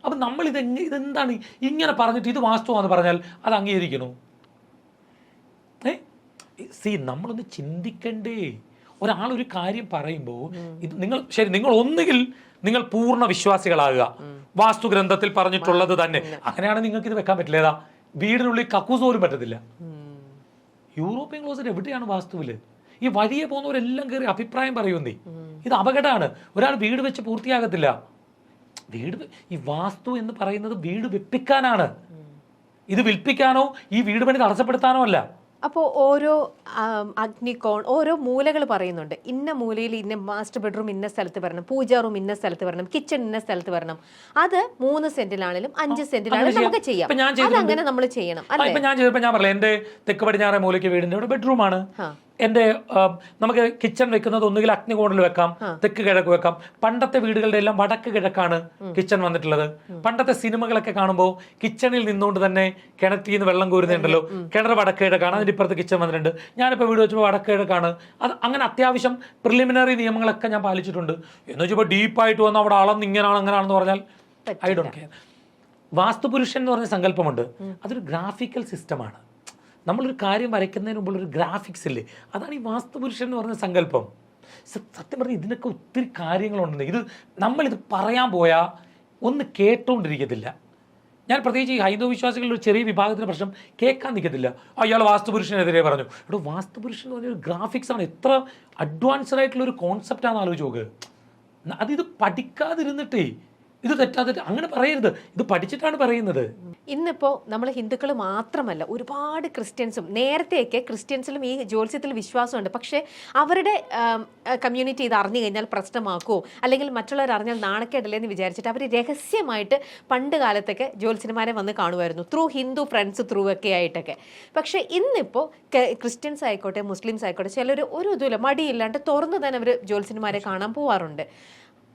അപ്പം നമ്മൾ ഇതെന്താണ് ഇങ്ങനെ പറഞ്ഞിട്ട് ഇത് വാസ്തുവാന്ന് പറഞ്ഞാൽ അത് അംഗീകരിക്കണോ? നമ്മളൊന്ന് ചിന്തിക്കണ്ടേ? ഒരാളൊരു കാര്യം പറയുമ്പോൾ ഇത് നിങ്ങൾ ഒന്നുകിൽ നിങ്ങൾ പൂർണ്ണ വിശ്വാസികളാകുക, വാസ്തു ഗ്രന്ഥത്തിൽ പറഞ്ഞിട്ടുള്ളത് തന്നെ. അങ്ങനെയാണെങ്കിൽ നിങ്ങൾക്ക് ഇത് വെക്കാൻ പറ്റില്ല. വീടിനുള്ളിൽ കക്കൂസ് പോലും പറ്റത്തില്ല. യൂറോപ്യൻ ക്ലോസറ്റ് എവിടെയാണ് വാസ്തുവില്? ഈ വഴിയെ പോകുന്നവരെല്ലാം കയറി അഭിപ്രായം പറയുന്നേ. ഇത് അപകടമാണ്. ഒരാൾ വീട് വെച്ച് പൂർത്തിയാകത്തില്ല. ഈ വാസ്തു എന്ന് പറയുന്നത് വീട് വെപ്പിക്കാനാണ്. ഇത് വിൽപ്പിക്കാനോ ഈ വീട് പണി തടസ്സപ്പെടുത്താനോ അല്ല. അപ്പോൾ ഓരോ അഗ്നികോൺ ഓരോ മൂലകൾ പറയുന്നുണ്ട്. ഇന്ന മൂലയിൽ ഇന്ന മാസ്റ്റർ ബെഡ്റൂം ഇന്ന സ്ഥലത്ത് വരണം, പൂജാ റൂം ഇന്ന സ്ഥലത്ത് വരണം, കിച്ചൺ ഇന്ന സ്ഥലത്ത് വരണം. അത് 3 സെന്റിലാണെങ്കിലും 5 സെന്റിലാണെങ്കിലും നമുക്ക് ചെയ്യാം. അതങ്ങനെ നമ്മൾ ചെയ്യണം. ഇപ്പൊ ഞാൻ പറഞ്ഞില്ല, എന്റെ തെക്ക് പടിഞ്ഞാറേ മൂലയ്ക്ക് വീടിന്റെ ഇവിടെ ബെഡ്റൂമാണ്. എൻ്റെ നമുക്ക് കിച്ചൺ വെക്കുന്നത് ഒന്നുകിൽ അഗ്നികോണിൽ വെക്കാം, തെക്ക് കിഴക്ക് വെക്കാം. പണ്ടത്തെ വീടുകളുടെ എല്ലാം വടക്ക് കിഴക്കാണ് കിച്ചൺ വന്നിട്ടുള്ളത്. പണ്ടത്തെ സിനിമകളൊക്കെ കാണുമ്പോൾ കിച്ചണിൽ നിന്നുകൊണ്ട് തന്നെ കിണറ്റിൽ നിന്ന് വെള്ളം കോരുന്നുണ്ടല്ലോ, കിണർ വടക്ക് കിഴക്കാണ്, അതിൻ്റെ ഇപ്പുറത്ത് കിച്ചൺ വന്നിട്ടുണ്ട്. ഞാനിപ്പോൾ വീട് വെച്ചപ്പോൾ വടക്ക് കിഴക്കാണ്. അത് അങ്ങനെ അത്യാവശ്യം പ്രിലിമിനറി നിയമങ്ങളൊക്കെ ഞാൻ പാലിച്ചിട്ടുണ്ട്. എന്ന് വെച്ചപ്പോൾ ഡീപ്പായിട്ട് വന്ന് അവിടെ അളന്ന് ഇങ്ങനെയാണ് അങ്ങനെയാണെന്ന് പറഞ്ഞാൽ ഐ ഡോണ്ട് കെയർ. വാസ്തുപുരുഷൻ എന്ന് പറഞ്ഞ സങ്കല്പമുണ്ട്. അതൊരു ഗ്രാഫിക്കൽ സിസ്റ്റമാണ്. നമ്മളൊരു കാര്യം വരയ്ക്കുന്നതിന് മുമ്പുള്ളൊരു ഗ്രാഫിക്സ് ഇല്ലേ, അതാണ് ഈ വാസ്തുപുരുഷൻ എന്ന് പറഞ്ഞ സങ്കല്പം. സത്യം പറഞ്ഞാൽ ഇതിനൊക്കെ ഒത്തിരി കാര്യങ്ങളുണ്ട്. നമ്മളിത് പറയാൻ പോയാൽ ഒന്ന് കേട്ടുകൊണ്ടിരിക്കത്തില്ല. ഞാൻ പ്രത്യേകിച്ച് ഈ ഹൈന്ദവ വിശ്വാസികളുടെ ഒരു ചെറിയ വിഭാഗത്തിൻ്റെ പ്രശ്നം കേൾക്കാൻ നിൽക്കത്തില്ല. അയാൾ വാസ്തുപുരുഷനെതിരെ പറഞ്ഞു. ഇവിടെ വാസ്തുപുരുഷൻ എന്ന് പറഞ്ഞൊരു ഗ്രാഫിക്സ് ആണ്. എത്ര അഡ്വാൻസ്ഡ് ആയിട്ടുള്ളൊരു കോൺസെപ്റ്റാണെന്ന് ആലോചിച്ച് നോക്ക്. അതിത് പഠിക്കാതിരുന്നിട്ടേ ഇത് തെറ്റാതെ അങ്ങനെ പറയരുത്. ഇത് പഠിച്ചിട്ടാണ് പറയുന്നത്. ഇന്നിപ്പോൾ നമ്മൾ ഹിന്ദുക്കൾ മാത്രമല്ല, ഒരുപാട് ക്രിസ്ത്യൻസും, നേരത്തെയൊക്കെ ക്രിസ്ത്യൻസിലും ഈ ജ്യോത്സ്യത്തിൽ വിശ്വാസമുണ്ട്. പക്ഷേ അവരുടെ കമ്മ്യൂണിറ്റി ഇത് അറിഞ്ഞു കഴിഞ്ഞാൽ പ്രശ്നമാക്കുമോ അല്ലെങ്കിൽ മറ്റുള്ളവർ അറിഞ്ഞാൽ നാണക്കേടല്ലേ എന്ന് വിചാരിച്ചിട്ട് അവർ രഹസ്യമായിട്ട് പണ്ട് കാലത്തൊക്കെ ജ്യോത്സ്യന്മാരെ വന്ന് കാണുമായിരുന്നു, ത്രൂ ഹിന്ദു ഫ്രണ്ട്സ് ത്രൂ ഒക്കെ ആയിട്ടൊക്കെ. പക്ഷേ ഇന്നിപ്പോൾ ക്രിസ്ത്യൻസ് ആയിക്കോട്ടെ മുസ്ലിംസ് ആയിക്കോട്ടെ ചിലർ ഒരു ഇതുമില്ല, മടിയില്ലാണ്ട് തുറന്നു തന്നെ അവർ ജ്യോത്സ്യന്മാരെ കാണാൻ പോവാറുണ്ട്.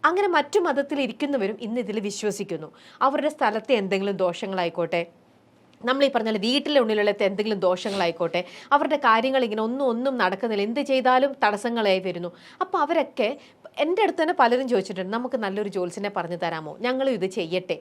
അങ്ങനെ മറ്റു മതത്തിൽ ഇരിക്കുന്നവരും ഇന്ന് ഇതിൽ വിശ്വസിക്കുന്നു. അവരുടെ സ്ഥലത്തെ എന്തെങ്കിലും ദോഷങ്ങളായിക്കോട്ടെ, നമ്മൾ ഈ പറഞ്ഞാൽ വീട്ടിലെ ഉള്ളിലുള്ള എന്തെങ്കിലും ദോഷങ്ങളായിക്കോട്ടെ, അവരുടെ കാര്യങ്ങൾ ഇങ്ങനെ ഒന്നും നടക്കുന്നില്ല, എന്ത് ചെയ്താലും തടസ്സങ്ങളായി വരുന്നു. അപ്പോൾ അവരൊക്കെ എൻ്റെ അടുത്ത് തന്നെ പലരും ചോദിച്ചിട്ടുണ്ട്, നമുക്ക് നല്ലൊരു ജ്യോത്സ്യനെ പറഞ്ഞു തരാമോ, ഞങ്ങളും ഇത് ചെയ്യട്ടെ.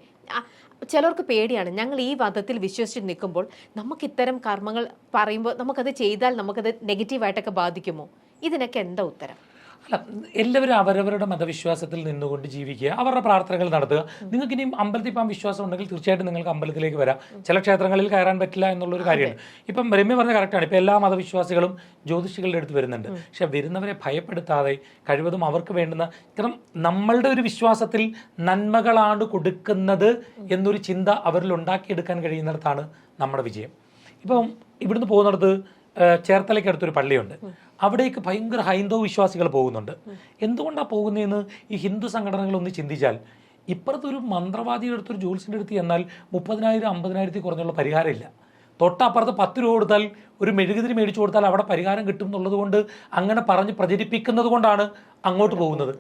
ചിലർക്ക് പേടിയാണ്, ഞങ്ങൾ ഈ മതത്തിൽ വിശ്വസിച്ച് നിൽക്കുമ്പോൾ നമുക്ക് ഇത്തരം കർമ്മങ്ങൾ പറയുമ്പോൾ നമുക്കത് ചെയ്താൽ നമുക്കത് നെഗറ്റീവായിട്ടൊക്കെ ബാധിക്കുമോ? ഇതിനൊക്കെ എന്താ ഉത്തരം? അല്ല, എല്ലാവരും അവരവരുടെ മതവിശ്വാസത്തിൽ നിന്നുകൊണ്ട് ജീവിക്കുക, അവരുടെ പ്രാർത്ഥനകൾ നടത്തുക. നിങ്ങൾക്ക് ഇനിയും അമ്പലത്തിൽ പോകാൻ വിശ്വാസം ഉണ്ടെങ്കിൽ തീർച്ചയായിട്ടും നിങ്ങൾക്ക് അമ്പലത്തിലേക്ക് വരാം. ചില ക്ഷേത്രങ്ങളിൽ കയറാൻ പറ്റില്ല എന്നുള്ളൊരു കാര്യമാണ്. ഇപ്പം രമ്യ പറഞ്ഞ കറക്റ്റാണ്. ഇപ്പം എല്ലാ മതവിശ്വാസികളും ജ്യോതിഷികളുടെ അടുത്ത് വരുന്നുണ്ട്. പക്ഷെ വരുന്നവരെ ഭയപ്പെടുത്താതെ കഴിവതും അവർക്ക് വേണ്ടുന്ന, കാരണം നമ്മളുടെ ഒരു വിശ്വാസത്തിൽ നന്മകളാണ് കൊടുക്കുന്നത് എന്നൊരു ചിന്ത അവരിൽ ഉണ്ടാക്കിയെടുക്കാൻ കഴിയുന്നിടത്താണ് നമ്മുടെ വിജയം. ഇപ്പം ഇവിടുന്ന് പോകുന്നിടത്ത് ചേർത്തലയ്ക്ക് അടുത്തൊരു പള്ളിയുണ്ട്. അവിടേക്ക് ഭയങ്കര ഹൈന്ദവ വിശ്വാസികൾ പോകുന്നുണ്ട്. എന്തുകൊണ്ടാണ് പോകുന്നതെന്ന് ഈ ഹിന്ദു സംഘടനകളൊന്ന് ചിന്തിച്ചാൽ, ഇപ്പുറത്ത് ഒരു മന്ത്രവാദിയുടെ അടുത്തൊരു ജോത്സ്യൻ്റെ അടുത്ത് എന്നാൽ 30,000 50,000 കുറഞ്ഞുള്ള പരിഹാരമില്ല. തൊട്ടപ്പുറത്ത് 10 രൂപ കൊടുത്താൽ ഒരു മെഴുകുതിരി മേടിച്ചു കൊടുത്താൽ അവിടെ പരിഹാരം കിട്ടും എന്നുള്ളത് കൊണ്ട് അങ്ങനെ പറഞ്ഞ് പ്രചരിപ്പിക്കുന്നത് കൊണ്ടാണ് അങ്ങോട്ട് പോകുന്നത്.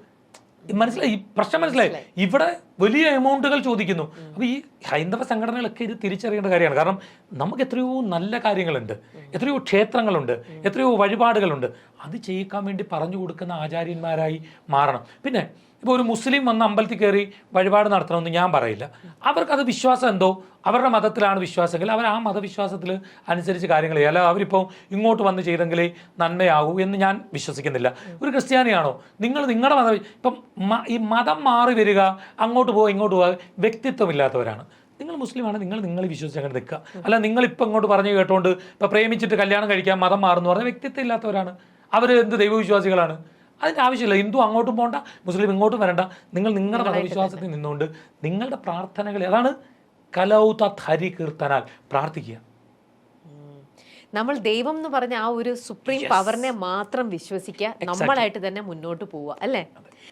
മനസ്സിലായി? ഈ പ്രശ്നം മനസ്സിലായി? ഇവിടെ വലിയ എമൗണ്ടുകൾ ചോദിക്കുന്നു. അപ്പോൾ ഈ ഹൈന്ദവ സംഘടനകളൊക്കെ ഇത് തിരിച്ചറിയേണ്ട കാര്യമാണ്. കാരണം നമുക്ക് എത്രയോ നല്ല കാര്യങ്ങളുണ്ട്, എത്രയോ ക്ഷേത്രങ്ങളുണ്ട്, എത്രയോ വഴിപാടുകളുണ്ട്. അത് ചെയ്യിക്കാൻ വേണ്ടി പറഞ്ഞു കൊടുക്കുന്ന ആചാര്യന്മാരായി മാറണം. പിന്നെ ഇപ്പോൾ ഒരു മുസ്ലിം വന്ന് അമ്പലത്തിൽ കയറി വഴിപാട് നടത്തണമെന്ന് ഞാൻ പറയില്ല. അവർക്കത് വിശ്വാസം എന്തോ അവരുടെ മതത്തിലാണ് വിശ്വാസമെങ്കിൽ അവർ ആ മതവിശ്വാസത്തിൽ അനുസരിച്ച് കാര്യങ്ങൾ ചെയ്യുക. അല്ല അവരിപ്പോൾ ഇങ്ങോട്ട് വന്ന് ചെയ്തെങ്കിലേ നന്മയാകൂ എന്ന് ഞാൻ വിശ്വസിക്കുന്നില്ല. ഒരു ക്രിസ്ത്യാനിയാണോ നിങ്ങൾ നിങ്ങളുടെ മതം ഇപ്പം ഈ മതം മാറി വരിക, അങ്ങോട്ട് പോവുക ഇങ്ങോട്ട് പോവുക വ്യക്തിത്വമില്ലാത്തവരാണ്. നിങ്ങൾ മുസ്ലിമാണ്, നിങ്ങൾ വിശ്വസിച്ച് അങ്ങനെ നിൽക്കുക. അല്ല നിങ്ങളിപ്പോൾ ഇങ്ങോട്ട് പറഞ്ഞു കേട്ടോണ്ട് ഇപ്പോൾ പ്രേമിച്ചിട്ട് കല്യാണം കഴിക്കാൻ മതം മാറുന്നു പറഞ്ഞാൽ വ്യക്തിത്വം ഇല്ലാത്തവരാണ്. അവർ എന്ത് ദൈവവിശ്വാസികളാണ്? അതിൻ്റെ ആവശ്യമില്ല. ഹിന്ദു അങ്ങോട്ടും പോകണ്ട, മുസ്ലിം ഇങ്ങോട്ടും വരണ്ട. നിങ്ങൾ നിങ്ങളുടെ മതവിശ്വാസത്തിൽ നിന്നുകൊണ്ട് നിങ്ങളുടെ പ്രാർത്ഥനകൾ അതാണ് കലൗത ഹരി കീർത്തനാൽ പ്രാർത്ഥിക്കുക. നമ്മൾ ദൈവം എന്ന് പറഞ്ഞ ആ ഒരു സുപ്രീം പവറിനെ മാത്രം വിശ്വസിക്കുക, നമ്മളായിട്ട് തന്നെ മുന്നോട്ട് പോവുക അല്ലേ?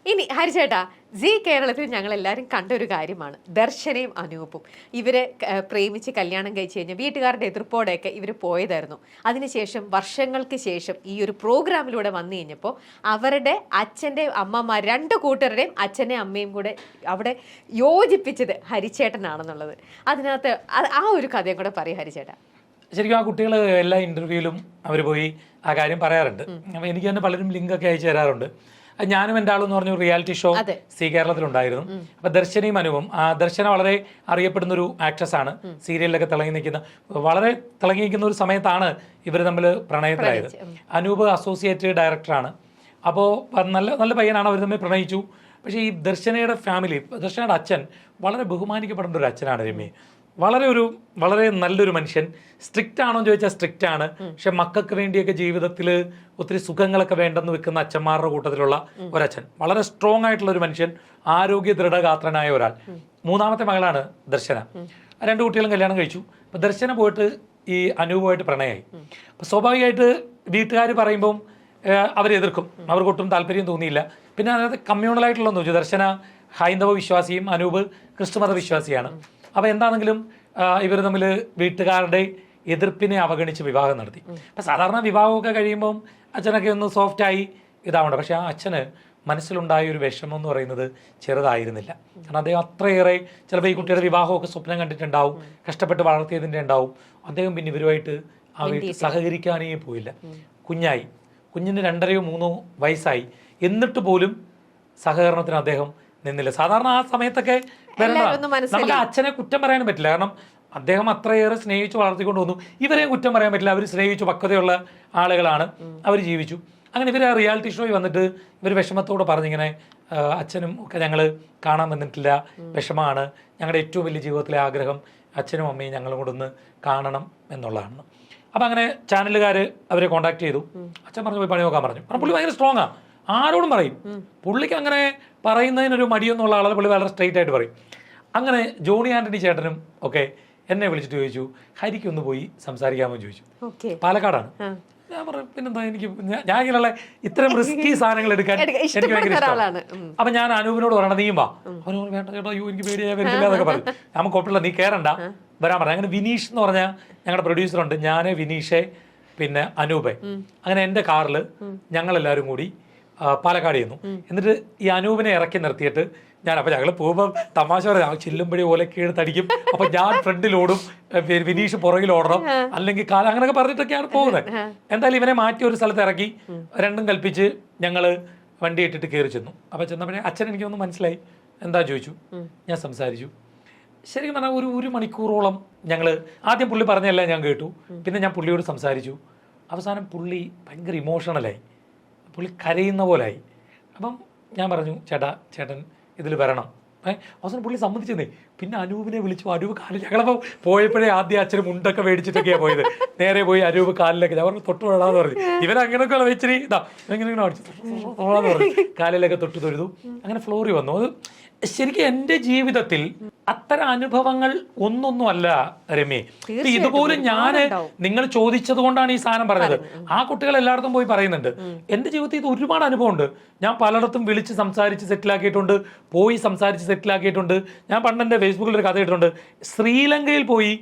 ഇനി ഹരിചേട്ടാ, ജി കേരളത്തിൽ ഞങ്ങൾ എല്ലാവരും കണ്ട ഒരു കാര്യമാണ് ദർശനയും അനൂപും. ഇവരെ പ്രേമിച്ച് കല്യാണം കഴിച്ച് കഴിഞ്ഞാൽ വീട്ടുകാരുടെ എതിർപ്പോടെയൊക്കെ ഇവർ പോയതായിരുന്നു. അതിനുശേഷം വർഷങ്ങൾക്ക് ശേഷം ഈ ഒരു പ്രോഗ്രാമിലൂടെ വന്നു കഴിഞ്ഞപ്പോൾ അവരുടെ അച്ഛൻ്റെ അമ്മമാർ 2 കൂട്ടരുടെയും അച്ഛനെയും അമ്മയും കൂടെ അവിടെ യോജിപ്പിച്ചത് ഹരിച്ചേട്ടനാണെന്നുള്ളത്. അതിനകത്ത് ആ ഒരു കഥയും കൂടെ പറയും ഹരിച്ചേട്ടാ. ശരിക്കും ആ കുട്ടികൾ എല്ലാ ഇൻ്റർവ്യൂവിലും അവർ പോയി ആ കാര്യം പറയാറുണ്ട്. അപ്പോൾ എനിക്ക് തന്നെ പലരും ലിങ്കൊക്കെ അയച്ചു തരാറുണ്ട്. ഞാനും എൻ്റെ ആളെന്ന് പറഞ്ഞ ഒരു റിയാലിറ്റി ഷോ സി കേരളത്തിലുണ്ടായിരുന്നു. അപ്പോൾ ദർശനയും അനൂപും, ദർശന വളരെ അറിയപ്പെടുന്ന ഒരു ആക്ട്രസ്സാണ്, സീരിയലിലൊക്കെ തിളങ്ങി നിൽക്കുന്ന ഒരു സമയത്താണ് ഇവർ തമ്മിൽ പ്രണയത്തിലായത്. അനൂപ് അസോസിയേറ്റ് ഡയറക്ടറാണ്. അപ്പോൾ നല്ല പയ്യനാണ്, അവർ തമ്മിൽ പ്രണയിച്ചു. പക്ഷേ ഈ ദർശനയുടെ ഫാമിലി, ദർശനയുടെ അച്ഛൻ വളരെ ബഹുമാനിക്കപ്പെടേണ്ട ഒരു അച്ഛനാണ് രമ്യ. വളരെ നല്ലൊരു മനുഷ്യൻ. സ്ട്രിക്റ്റ് ആണോ എന്ന് ചോദിച്ചാൽ സ്ട്രിക്റ്റ് ആണ്. പക്ഷെ മക്കൾക്ക് വേണ്ടിയൊക്കെ ജീവിതത്തിൽ ഒത്തിരി സുഖങ്ങളൊക്കെ വേണ്ടെന്ന് വെക്കുന്ന അച്ഛന്മാരുടെ കൂട്ടത്തിലുള്ള ഒരച്ഛൻ. വളരെ സ്ട്രോങ് ആയിട്ടുള്ള ഒരു മനുഷ്യൻ, ആരോഗ്യ ദൃഢഗാത്രനായ ഒരാൾ. 3ാമത്തെ മകളാണ് ദർശന. 2 കുട്ടികളും കല്യാണം കഴിച്ചു. അപ്പോൾ ദർശന പോയിട്ട് ഈ അനൂപുമായിട്ട് പ്രണയമായി. അപ്പോൾ സ്വാഭാവികമായിട്ട് വീട്ടുകാർ പറയുമ്പം അവരെതിർക്കും, അവർക്കൊട്ടും താല്പര്യം തോന്നിയില്ല. പിന്നെ അതിനകത്ത് കമ്മ്യൂണലായിട്ടുള്ളതെന്ന് വെച്ചു, ദർശന ഹൈന്ദവ വിശ്വാസിയും അനൂപ് ക്രിസ്തുമത വിശ്വാസിയാണ്. അപ്പോൾ എന്താണെങ്കിലും ഇവർ തമ്മിൽ വീട്ടുകാരുടെ എതിർപ്പിനെ അവഗണിച്ച് വിവാഹം നടത്തി. അപ്പം സാധാരണ വിവാഹമൊക്കെ കഴിയുമ്പം അച്ഛനൊക്കെ ഒന്ന് സോഫ്റ്റായി ഇതാവണ്ട. പക്ഷേ ആ അച്ഛന് മനസ്സിലുണ്ടായ ഒരു വിഷമം എന്ന് പറയുന്നത് ചെറുതായിരുന്നില്ല. കാരണം അദ്ദേഹം അത്രയേറെ ചിലപ്പോൾ ഈ കുട്ടിയുടെ വിവാഹമൊക്കെ സ്വപ്നം കണ്ടിട്ടുണ്ടാവും, കഷ്ടപ്പെട്ട് വളർത്തിയതിൻ്റെ ഉണ്ടാവും. അദ്ദേഹം പിന്നെ ഇവരുമായിട്ട് ആ വീട്ടിൽ സഹകരിക്കാനേ പോയില്ല. കുഞ്ഞിന് 2.5 3 വയസ്സായി, എന്നിട്ട് പോലും സഹകരണത്തിന് അദ്ദേഹം നിന്നില്ല. സാധാരണ ആ സമയത്തൊക്കെ നമുക്ക് അച്ഛനെ കുറ്റം പറയാനും പറ്റില്ല. കാരണം അദ്ദേഹം അത്രയേറെ സ്നേഹിച്ച് വളർത്തിക്കൊണ്ട് വന്നു. ഇവരെയും കുറ്റം പറയാൻ പറ്റില്ല. അവർ സ്നേഹിച്ചു പക്വതയുള്ള ആളുകളാണ്, അവർ ജീവിച്ചു. അങ്ങനെ ഇവർ റിയാലിറ്റി ഷോയിൽ വന്നിട്ട് ഇവർ വിഷമത്തോടെ പറഞ്ഞിങ്ങനെ അച്ഛനും ഒക്കെ ഞങ്ങൾ കാണാൻ വന്നിട്ടില്ല, വിഷമമാണ്, ഞങ്ങളുടെ ഏറ്റവും വലിയ ജീവിതത്തിലെ ആഗ്രഹം അച്ഛനും അമ്മയും ഞങ്ങളും കൂടെ ഒന്ന് കാണണം എന്നുള്ളതാണ്. അപ്പം അങ്ങനെ ചാനലുകാർ അവരെ കോൺടാക്ട് ചെയ്തു. അച്ഛൻ പറഞ്ഞു പോയി പണി നോക്കാൻ പറഞ്ഞു. കാരണം പുള്ളി ഭയങ്കര സ്ട്രോങ്ങാണ്, ആരോടും പറയും. പുള്ളിക്ക് അങ്ങനെ പറയുന്നതിനൊരു മടിയൊന്നുള്ള ആളെ പുള്ളി വളരെ സ്ട്രെയിറ്റ് ആയിട്ട് പറയും. അങ്ങനെ ജോണി ആൻ്റണി ചേട്ടനും ഒക്കെ എന്നെ വിളിച്ചിട്ട് ചോദിച്ചു, ഹരിക്കൊന്ന് പോയി സംസാരിക്കാമോ ചോദിച്ചു. പാലക്കാടാണ്. ഞാൻ പറഞ്ഞു പിന്നെന്താ, ഞാൻ ഇങ്ങനെയുള്ള ഇത്തരം റിസ്കി സാധനങ്ങൾ എടുക്കാൻ എനിക്ക് ഭയങ്കര ഇഷ്ടമാണ്. അപ്പം ഞാൻ അനൂപിനോട് പറയണം, നീയും വാ. അവനോട് വേണ്ട ചേട്ടാ, എനിക്ക് പേടിയാ വരില്ല എന്നൊക്കെ പറഞ്ഞു. നമുക്ക് കുഴപ്പമില്ല, നീ കയറണ്ട, വരാൻ പറഞ്ഞു. അങ്ങനെ വിനീഷ് എന്ന് പറഞ്ഞാൽ ഞങ്ങളുടെ പ്രൊഡ്യൂസറുണ്ട്, ഞാൻ, വിനീഷ്, പിന്നെ അനൂപ്. അങ്ങനെ എൻ്റെ കാറിൽ ഞങ്ങളെല്ലാവരും കൂടി പാലക്കാട് ചെയ്യുന്നു. എന്നിട്ട് ഈ അനൂപിനെ ഇറക്കി നിർത്തിയിട്ട് അപ്പോൾ ഞങ്ങൾ പോകുമ്പോൾ തമാശ പറയാം, ചില്ലുമ്പടി ഓലക്കീഴ്ത്തടിക്കും. അപ്പം ഞാൻ ഫ്രണ്ടിലോടും, വിനീഷ് പുറകിൽ ഓടണം, അല്ലെങ്കിൽ അങ്ങനെയൊക്കെ പറഞ്ഞിട്ടൊക്കെയാണ് പോകുന്നത്. എന്തായാലും ഇവനെ മാറ്റി ഒരു സ്ഥലത്ത് ഇറക്കി 2ഉം കൽപ്പിച്ച് ഞങ്ങൾ വണ്ടി ഇട്ടിട്ട് കയറി ചെന്നു. അപ്പോൾ ചെന്നപ്പോഴേ അച്ഛൻ എനിക്കൊന്ന് മനസ്സിലായി. എന്താ ചോദിച്ചു, ഞാൻ സംസാരിച്ചു. ശരിക്കും പറഞ്ഞാൽ ഒരു മണിക്കൂറോളം ഞങ്ങൾ ആദ്യം പുള്ളി പറഞ്ഞതല്ല ഞാൻ കേട്ടു. പിന്നെ ഞാൻ പുള്ളിയോട് സംസാരിച്ചു. അവസാനം പുള്ളി ഭയങ്കര ഇമോഷണലായി, പുള്ളി കരയുന്ന പോലായി. അപ്പം ഞാൻ പറഞ്ഞു, ചേട്ടൻ ഇതിൽ വരണം. അവസാനം പുള്ളി സമ്മതിച്ചെന്നേ. പിന്നെ അനൂപിനെ വിളിച്ചു. അനൂപ് കാലിൽ, ഞങ്ങളപ്പോൾ പോയപ്പോഴേ ആദ്യം അച്ഛന് മുണ്ടൊക്കെ മേടിച്ചിട്ടൊക്കെയാണ് പോയത്. നേരെ പോയി അനൂപ് കാലിലൊക്കെ ഞാൻ പറഞ്ഞു തൊട്ട് തൊഴാന്ന് പറഞ്ഞു. ഇവരങ്ങനെയൊക്കെ വെച്ചിരി ഇങ്ങനെ പറഞ്ഞു കാലിലൊക്കെ തൊട്ട് തൊഴുതു. അങ്ങനെ ഫ്ലോറി വന്നു. അത് ശരിക്കും എൻ്റെ ജീവിതത്തിൽ അത്തരം അനുഭവങ്ങൾ ഒന്നൊന്നുമല്ല രമ്യ. ഇതുപോലും ഞാൻ നിങ്ങൾ ചോദിച്ചത് കൊണ്ടാണ് ഈ സാധനം പറഞ്ഞത്. ആ കുട്ടികൾ എല്ലായിടത്തും പോയി പറയുന്നുണ്ട്. എൻ്റെ ജീവിതത്തിൽ ഇത് ഒരുപാട് അനുഭവമുണ്ട്. ഞാൻ പലയിടത്തും വിളിച്ച് സംസാരിച്ച് സെറ്റിലാക്കിയിട്ടുണ്ട്, പോയി സംസാരിച്ച് സെറ്റിലാക്കിയിട്ടുണ്ട്. ഞാൻ പണ്ട് എൻ്റെ ഫേസ്ബുക്കിൽ ഒരു കഥ ഇട്ടിട്ടുണ്ട്. ശ്രീലങ്കയിൽ പോയി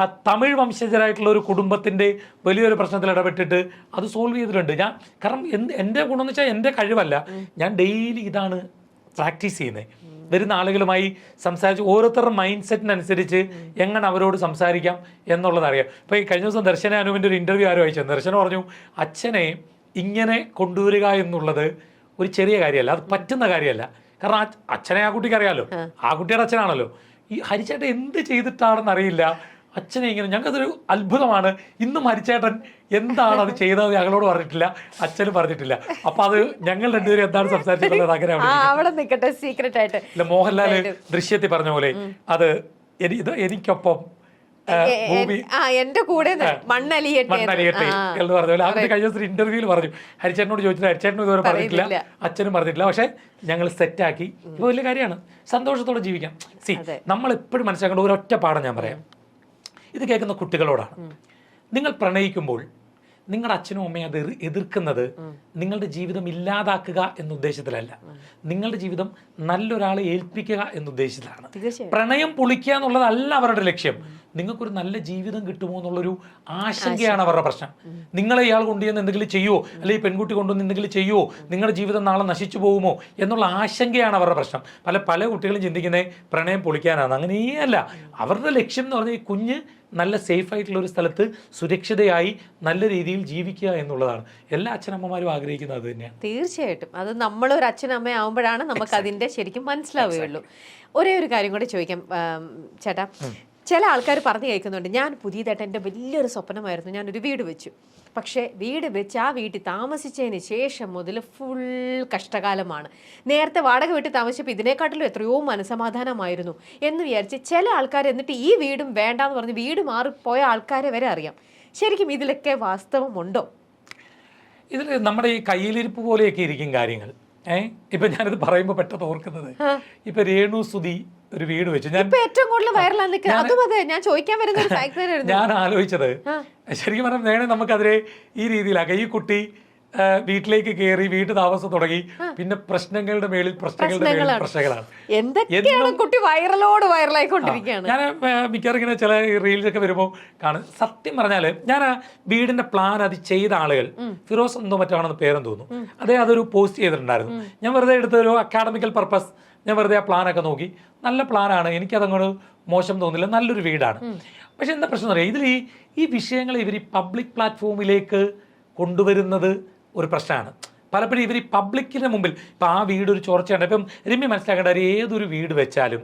ആ തമിഴ് വംശജരായിട്ടുള്ള ഒരു കുടുംബത്തിൻ്റെ വലിയൊരു പ്രശ്നത്തിൽ ഇടപെട്ടിട്ട് അത് സോൾവ് ചെയ്തിട്ടുണ്ട്. ഞാൻ കാരണം എൻ്റെ ഗുണമെന്ന് വെച്ചാൽ എൻ്റെ കഴിവല്ല, ഞാൻ ഡെയിലി ഇതാണ് പ്രാക്ടീസ് ചെയ്യുന്നത്. വരുന്ന ആളുകളുമായി സംസാരിച്ച് ഓരോരുത്തരുടെ മൈൻഡ് സെറ്റിനനുസരിച്ച് എങ്ങനെ അവരോട് സംസാരിക്കാം എന്നുള്ളത് അറിയാം. ഇപ്പോൾ ഈ കഴിഞ്ഞ ദിവസം ദർശന അനുവിൻ്റെ ഒരു ഇൻ്റർവ്യൂ ആരോ അയച്ചു. ദർശന പറഞ്ഞു, അച്ഛനെ ഇങ്ങനെ കൊണ്ടുവരിക എന്നുള്ളത് ഒരു ചെറിയ കാര്യമല്ല, അത് പറ്റുന്ന കാര്യമല്ല. കാരണം അച്ഛനെ ആ കുട്ടിക്ക് അറിയാമല്ലോ, ആ കുട്ടിയുടെ അച്ഛനാണല്ലോ. ഈ ഹരിച്ചേട്ടൻ എന്ത് ചെയ്തിട്ടാണെന്ന് അറിയില്ല അച്ഛനെ ഇങ്ങനെ, ഞങ്ങൾക്കതൊരു അത്ഭുതമാണ്. ഇന്നും ഹരിച്ചേട്ടൻ എന്താണ് അത് ചെയ്തത് ഞങ്ങളോട് പറഞ്ഞിട്ടില്ല, അച്ഛനും പറഞ്ഞിട്ടില്ല. അപ്പൊ അത് ഞങ്ങൾ രണ്ടുപേരും എന്താണ് സംസാരിച്ചിട്ടുള്ളത് അങ്ങനെ അവിടെ നിൽക്കട്ടെ, സീക്രട്ട് ആയിട്ട്. ഇല്ല, മോഹൻലാൽ ദൃശ്യത്തിൽ പറഞ്ഞ പോലെ അത് എനിക്കൊപ്പം എന്റെ കൂടെ മണ്ണലിയട്ടെ എന്ന് പറഞ്ഞ പോലെ അതിന്റെ കഴിഞ്ഞ ദിവസം ഇന്റർവ്യൂവിൽ പറഞ്ഞു. ഹരിച്ചേട്ടനോട് ചോദിച്ചിട്ട് ഹരിച്ചേട്ടനും ഇതുവരെ പറഞ്ഞിട്ടില്ല, അച്ഛനും പറഞ്ഞിട്ടില്ല. പക്ഷെ ഞങ്ങൾ സെറ്റാക്കി. ഇപ്പൊ വലിയ കാര്യമാണ്, സന്തോഷത്തോടെ ജീവിക്കാം. നമ്മൾ എപ്പോഴും മനസ്സിലാക്കേണ്ട ഒരൊറ്റ പാഠം ഞാൻ പറയാം, ഇത് കേൾക്കുന്ന കുട്ടികളോടാണ്. നിങ്ങൾ പ്രണയിക്കുമ്പോൾ നിങ്ങളുടെ അച്ഛനും അമ്മയും അത് എതിർക്കുന്നത് നിങ്ങളുടെ ജീവിതം ഇല്ലാതാക്കുക എന്ന ഉദ്ദേശത്തിലല്ല, നിങ്ങളുടെ ജീവിതം നല്ലൊരാളെ ഏൽപ്പിക്കുക എന്ന ഉദ്ദേശത്തിലാണ്. പ്രണയം പൊളിക്കുക എന്നുള്ളതല്ല അവരുടെ ലക്ഷ്യം. നിങ്ങൾക്കൊരു നല്ല ജീവിതം കിട്ടുമോ എന്നുള്ളൊരു ആശങ്കയാണ് അവരുടെ പ്രശ്നം. നിങ്ങളെ ഇയാൾ കൊണ്ടുവന്ന് എന്തെങ്കിലും ചെയ്യുമോ, അല്ലെങ്കിൽ പെൺകുട്ടി കൊണ്ടുവന്ന് എന്തെങ്കിലും ചെയ്യുമോ, നിങ്ങളുടെ ജീവിതം നാളെ നശിച്ചു പോകുമോ എന്നുള്ള ആശങ്കയാണ് അവരുടെ പ്രശ്നം. പല കുട്ടികളും ചിന്തിക്കുന്നത് പ്രണയം പൊളിക്കാനാണ്. അങ്ങനെയല്ല. അവരുടെ ലക്ഷ്യം എന്ന് പറഞ്ഞാൽ ഈ കുഞ്ഞ് നല്ല സേഫ് ആയിട്ടുള്ള ഒരു സ്ഥലത്ത് സുരക്ഷിതയായി നല്ല രീതിയിൽ ജീവിക്കുക എന്നുള്ളതാണ്. എല്ലാ അച്ഛനമ്മമാരും ആഗ്രഹിക്കുന്നത് അത് തന്നെയാണ്. തീർച്ചയായിട്ടും അത് നമ്മളൊരു അച്ഛനമ്മ ആവുമ്പോഴാണ് നമുക്ക് അതിന്റെ ശരിക്കും മനസ്സിലാവുകയുള്ളൂ. ഒരേ ഒരു കാര്യം കൂടെ ചോദിക്കാം ചേട്ടാ. ചില ആൾക്കാർ പറഞ്ഞു കേൾക്കുന്നുണ്ട്, ഞാൻ പുതിയതായിട്ട് എൻ്റെ വലിയൊരു സ്വപ്നമായിരുന്നു, ഞാനൊരു വീട് വെച്ചു. പക്ഷേ വീട് വെച്ച് ആ വീട്ടിൽ താമസിച്ചതിന് ശേഷം മുതൽ ഫുൾ കഷ്ടകാലമാണ്. നേരത്തെ വാടക വീട്ടിൽ താമസിച്ചപ്പോൾ ഇതിനെക്കാട്ടിലും എത്രയോ മനസമാധാനമായിരുന്നു എന്ന് വിചാരിച്ച് ചില ആൾക്കാർ എന്നിട്ട് ഈ വീടും വേണ്ടാന്ന് പറഞ്ഞ് വീട് മാറിപ്പോയ ആൾക്കാരെ വരെ അറിയാം. ശരിക്കും ഇതിലൊക്കെ വാസ്തവമുണ്ടോ? ഇതിൽ നമ്മുടെ ഈ കയ്യിലിരിപ്പ് പോലെയൊക്കെ ഇരിക്കും കാര്യങ്ങൾ. ഇപ്പൊ ഞാനിത് പറയുമ്പോൾ പെട്ടെന്ന് ഓർക്കുന്നത്, ഇപ്പൊ രേണു സുധി ഒരു വീട് വെച്ചു. ഞാൻ ആലോചിച്ചത് ശരിക്കും പറഞ്ഞാൽ നമുക്കതിനെ ഈ രീതിയിലാക്കാം. ഈ കുട്ടി വീട്ടിലേക്ക് കയറി വീട്ടു താമസം തുടങ്ങി, പിന്നെ പ്രശ്നങ്ങളുടെ മേളിൽ പ്രശ്നങ്ങളാണ്. ഞാൻ മിക്കവാറും ഇങ്ങനെ ചില റീൽസൊക്കെ വരുമ്പോൾ കാണും. സത്യം പറഞ്ഞാല് ഞാൻ ആ വീടിന്റെ പ്ലാൻ അത് ചെയ്ത ആളുകൾ, ഫിറോസ് എന്തോ മറ്റാണെന്ന് പേരെന്ന് തോന്നുന്നു, അതൊരു പോസ്റ്റ് ചെയ്തിട്ടുണ്ടായിരുന്നു. ഞാൻ വെറുതെ എടുത്തൊരു അക്കാഡമിക്കൽ പർപ്പസ് ഞാൻ വെറുതെ ആ പ്ലാനൊക്കെ നോക്കി. നല്ല പ്ലാനാണ്, എനിക്കതങ്ങോട്ട് മോശം തോന്നില്ല, നല്ലൊരു വീടാണ്. പക്ഷെ എന്താ പ്രശ്നം അറിയാം, ഇതിൽ ഈ വിഷയങ്ങൾ ഇവർ ഈ പബ്ലിക് പ്ലാറ്റ്ഫോമിലേക്ക് കൊണ്ടുവരുന്നത് ഒരു പ്രശ്നമാണ്. പലപ്പോഴും ഇവർ ഈ പബ്ലിക്കിന് മുമ്പിൽ ഇപ്പം ആ വീടൊരു ചോർച്ചയുണ്ട്. ഇപ്പം രമ്യ മനസ്സിലാക്കേണ്ട, ഏതൊരു വീട് വെച്ചാലും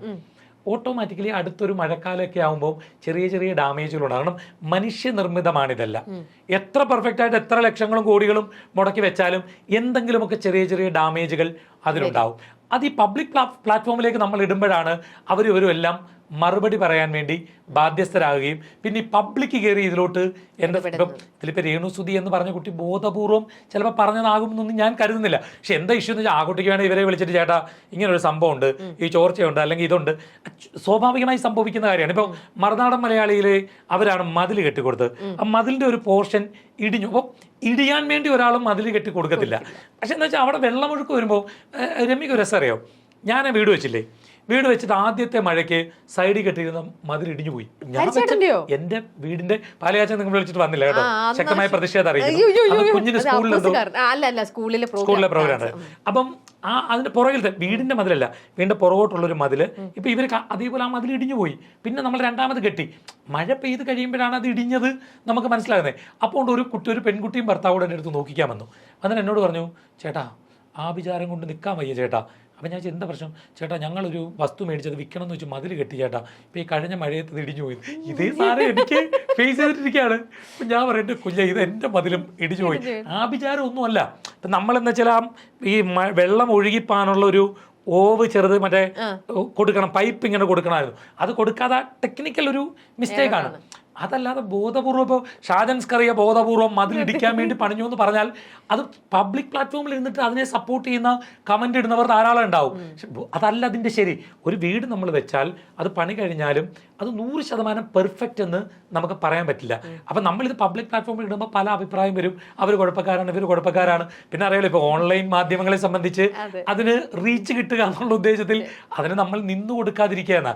ഓട്ടോമാറ്റിക്കലി അടുത്തൊരു മഴക്കാലമൊക്കെ ആകുമ്പോൾ ചെറിയ ചെറിയ ഡാമേജുകളുണ്ട്. കാരണം മനുഷ്യനിർമ്മിതമാണിതല്ല. എത്ര പെർഫെക്റ്റ് ആയിട്ട് എത്ര ലക്ഷങ്ങളും കോടികളും മുടക്കി വെച്ചാലും എന്തെങ്കിലുമൊക്കെ ചെറിയ ചെറിയ ഡാമേജുകൾ അതിലുണ്ടാവും. അത് ഈ പബ്ലിക് പ്ലാറ്റ്ഫോമിലേക്ക് നമ്മൾ ഇടുമ്പോഴാണ് അവരും എല്ലാം മറുപടി പറയാൻ വേണ്ടി ബാധ്യസ്ഥരാകുകയും പിന്നെ ഈ പബ്ലിക്ക് കയറി ഇതിലോട്ട് ഇതിലിപ്പോൾ രേണു സുധി എന്ന് പറഞ്ഞ കുട്ടി ബോധപൂർവം ചിലപ്പോൾ പറഞ്ഞതാകുമെന്നൊന്നും ഞാൻ കരുതുന്നില്ല. പക്ഷെ എന്താ ഇഷ്യൂ എന്ന് വെച്ചാൽ ആ കുട്ടിക്ക് വേണമെങ്കിൽ ഇവരെ വിളിച്ചിട്ട് ചേട്ടാ ഇങ്ങനൊരു സംഭവം ഉണ്ട്, ഈ ചോർച്ചയുണ്ട്, അല്ലെങ്കിൽ ഇതുണ്ട്, സ്വാഭാവികമായി സംഭവിക്കുന്ന കാര്യമാണ്. ഇപ്പോൾ മറുനാടൻ മലയാളിയിൽ അവരാണ് മതിൽ കെട്ടിക്കൊടുത്തത്. ആ മതിലിൻ്റെ ഒരു പോർഷൻ ഇടിഞ്ഞു. അപ്പോൾ ഇടിയാൻ വേണ്ടി ഒരാളും മതിൽ കെട്ടി കൊടുക്കത്തില്ല. പക്ഷെ എന്താ വെച്ചാൽ അവിടെ വെള്ളമൊഴുക്ക് വരുമ്പോൾ രമ്യക്ക് ഒരു രസം അറിയോ, ഞാൻ വീട് വെച്ചില്ലേ, വീട് വെച്ചിട്ട് ആദ്യത്തെ മഴയ്ക്ക് സൈഡിൽ കെട്ടിയിരുന്ന മതിൽ ഇടിഞ്ഞു പോയി. ഞാൻ എന്റെ വീടിന്റെ പാലയാച്ചൻ നിങ്ങൾ വിളിച്ചിട്ട് വന്നില്ല കേട്ടോ, ശക്തമായ പ്രതിഷേധം അറിയിക്കുന്നു. കുഞ്ഞിന് സ്കൂളിലെ പ്രോഗ്രാം. അപ്പം അതിന്റെ പുറകിലത്തെ വീടിന്റെ മതിലല്ല, വീടിന്റെ പുറകോട്ടുള്ളൊരു മതില് ഇപ്പൊ ഇവർക്ക് അതേപോലെ ആ മതിൽ ഇടിഞ്ഞു പോയി. പിന്നെ നമ്മൾ രണ്ടാമത് കെട്ടി. മഴ പെയ്ത് കഴിയുമ്പോഴാണ് അത് ഇടിഞ്ഞത് നമുക്ക് മനസ്സിലാകുന്നത്. അപ്പോൾ ഒരു പെൺകുട്ടിയും ഭർത്താവോടെ എൻ്റെ അടുത്ത് നോക്കിക്കാൻ വന്നു. എന്നിട്ട് എന്നോട് പറഞ്ഞു, ചേട്ടാ ആ വിചാരം കൊണ്ട് നിൽക്കാൻ വയ്യ ചേട്ടാ. അപ്പം ഞാൻ എന്താ പ്രശ്നം? ചേട്ടാ ഞങ്ങളൊരു വസ്തു മേടിച്ചത് വിൽക്കണം എന്ന് വെച്ച് മതിൽ കെട്ടി ചേട്ടാ, ഇപ്പം ഈ കഴിഞ്ഞ മഴയത്ത് ഇടിഞ്ഞു പോയി. ഇതേ സാധനം എനിക്ക് ഫേസ് ചെയ്തിട്ടിരിക്കുകയാണ്. അപ്പം ഞാൻ പറയും, എൻ്റെ കുഞ്ഞ ഇത് എൻ്റെ മതിലും ഇടിഞ്ഞു പോയി. ആ വിചാരം ഒന്നുമല്ല. ഇപ്പം നമ്മളെന്ന് വെച്ചാൽ ഈ വെള്ളം ഒഴുകിപ്പാനുള്ള ഒരു ഓവ് ചെറുത് മറ്റേ കൊടുക്കണം, പൈപ്പ് ഇങ്ങനെ കൊടുക്കണമായിരുന്നു. അത് കൊടുക്കാതെ ടെക്നിക്കൽ ഒരു മിസ്റ്റേക്കാണ്. അതല്ലാതെ ബോധപൂർവ്വം ഇപ്പോൾ ഷാജൻ സ്കറിയ ബോധപൂർവ്വം മതിലിടിക്കാൻ വേണ്ടി പണിഞ്ഞു എന്ന് പറഞ്ഞാൽ അത് പബ്ലിക് പ്ലാറ്റ്ഫോമിൽ ഇരുന്നിട്ട് അതിനെ സപ്പോർട്ട് ചെയ്യുന്ന കമന്റ് ഇടുന്നവർ ധാരാളം ഉണ്ടാവും. അതല്ല അതിൻ്റെ ശരി. ഒരു വീട് നമ്മൾ വെച്ചാൽ അത് പണി കഴിഞ്ഞാലും അത് 100% പെർഫെക്റ്റ് എന്ന് നമുക്ക് പറയാൻ പറ്റില്ല. അപ്പം നമ്മളിത് പബ്ലിക് പ്ലാറ്റ്ഫോമിൽ ഇടുമ്പോൾ പല അഭിപ്രായം വരും. അവർ കുഴപ്പക്കാരാണ്, ഇവർ കുഴപ്പക്കാരാണ്. പിന്നെ അറിയാലോ ഇപ്പോൾ ഓൺലൈൻ മാധ്യമങ്ങളെ സംബന്ധിച്ച് അതിന് റീച്ച് കിട്ടുക എന്നുള്ള ഉദ്ദേശത്തിൽ അതിന് നമ്മൾ നിന്നു കൊടുക്കാതിരിക്കുകയാണ്.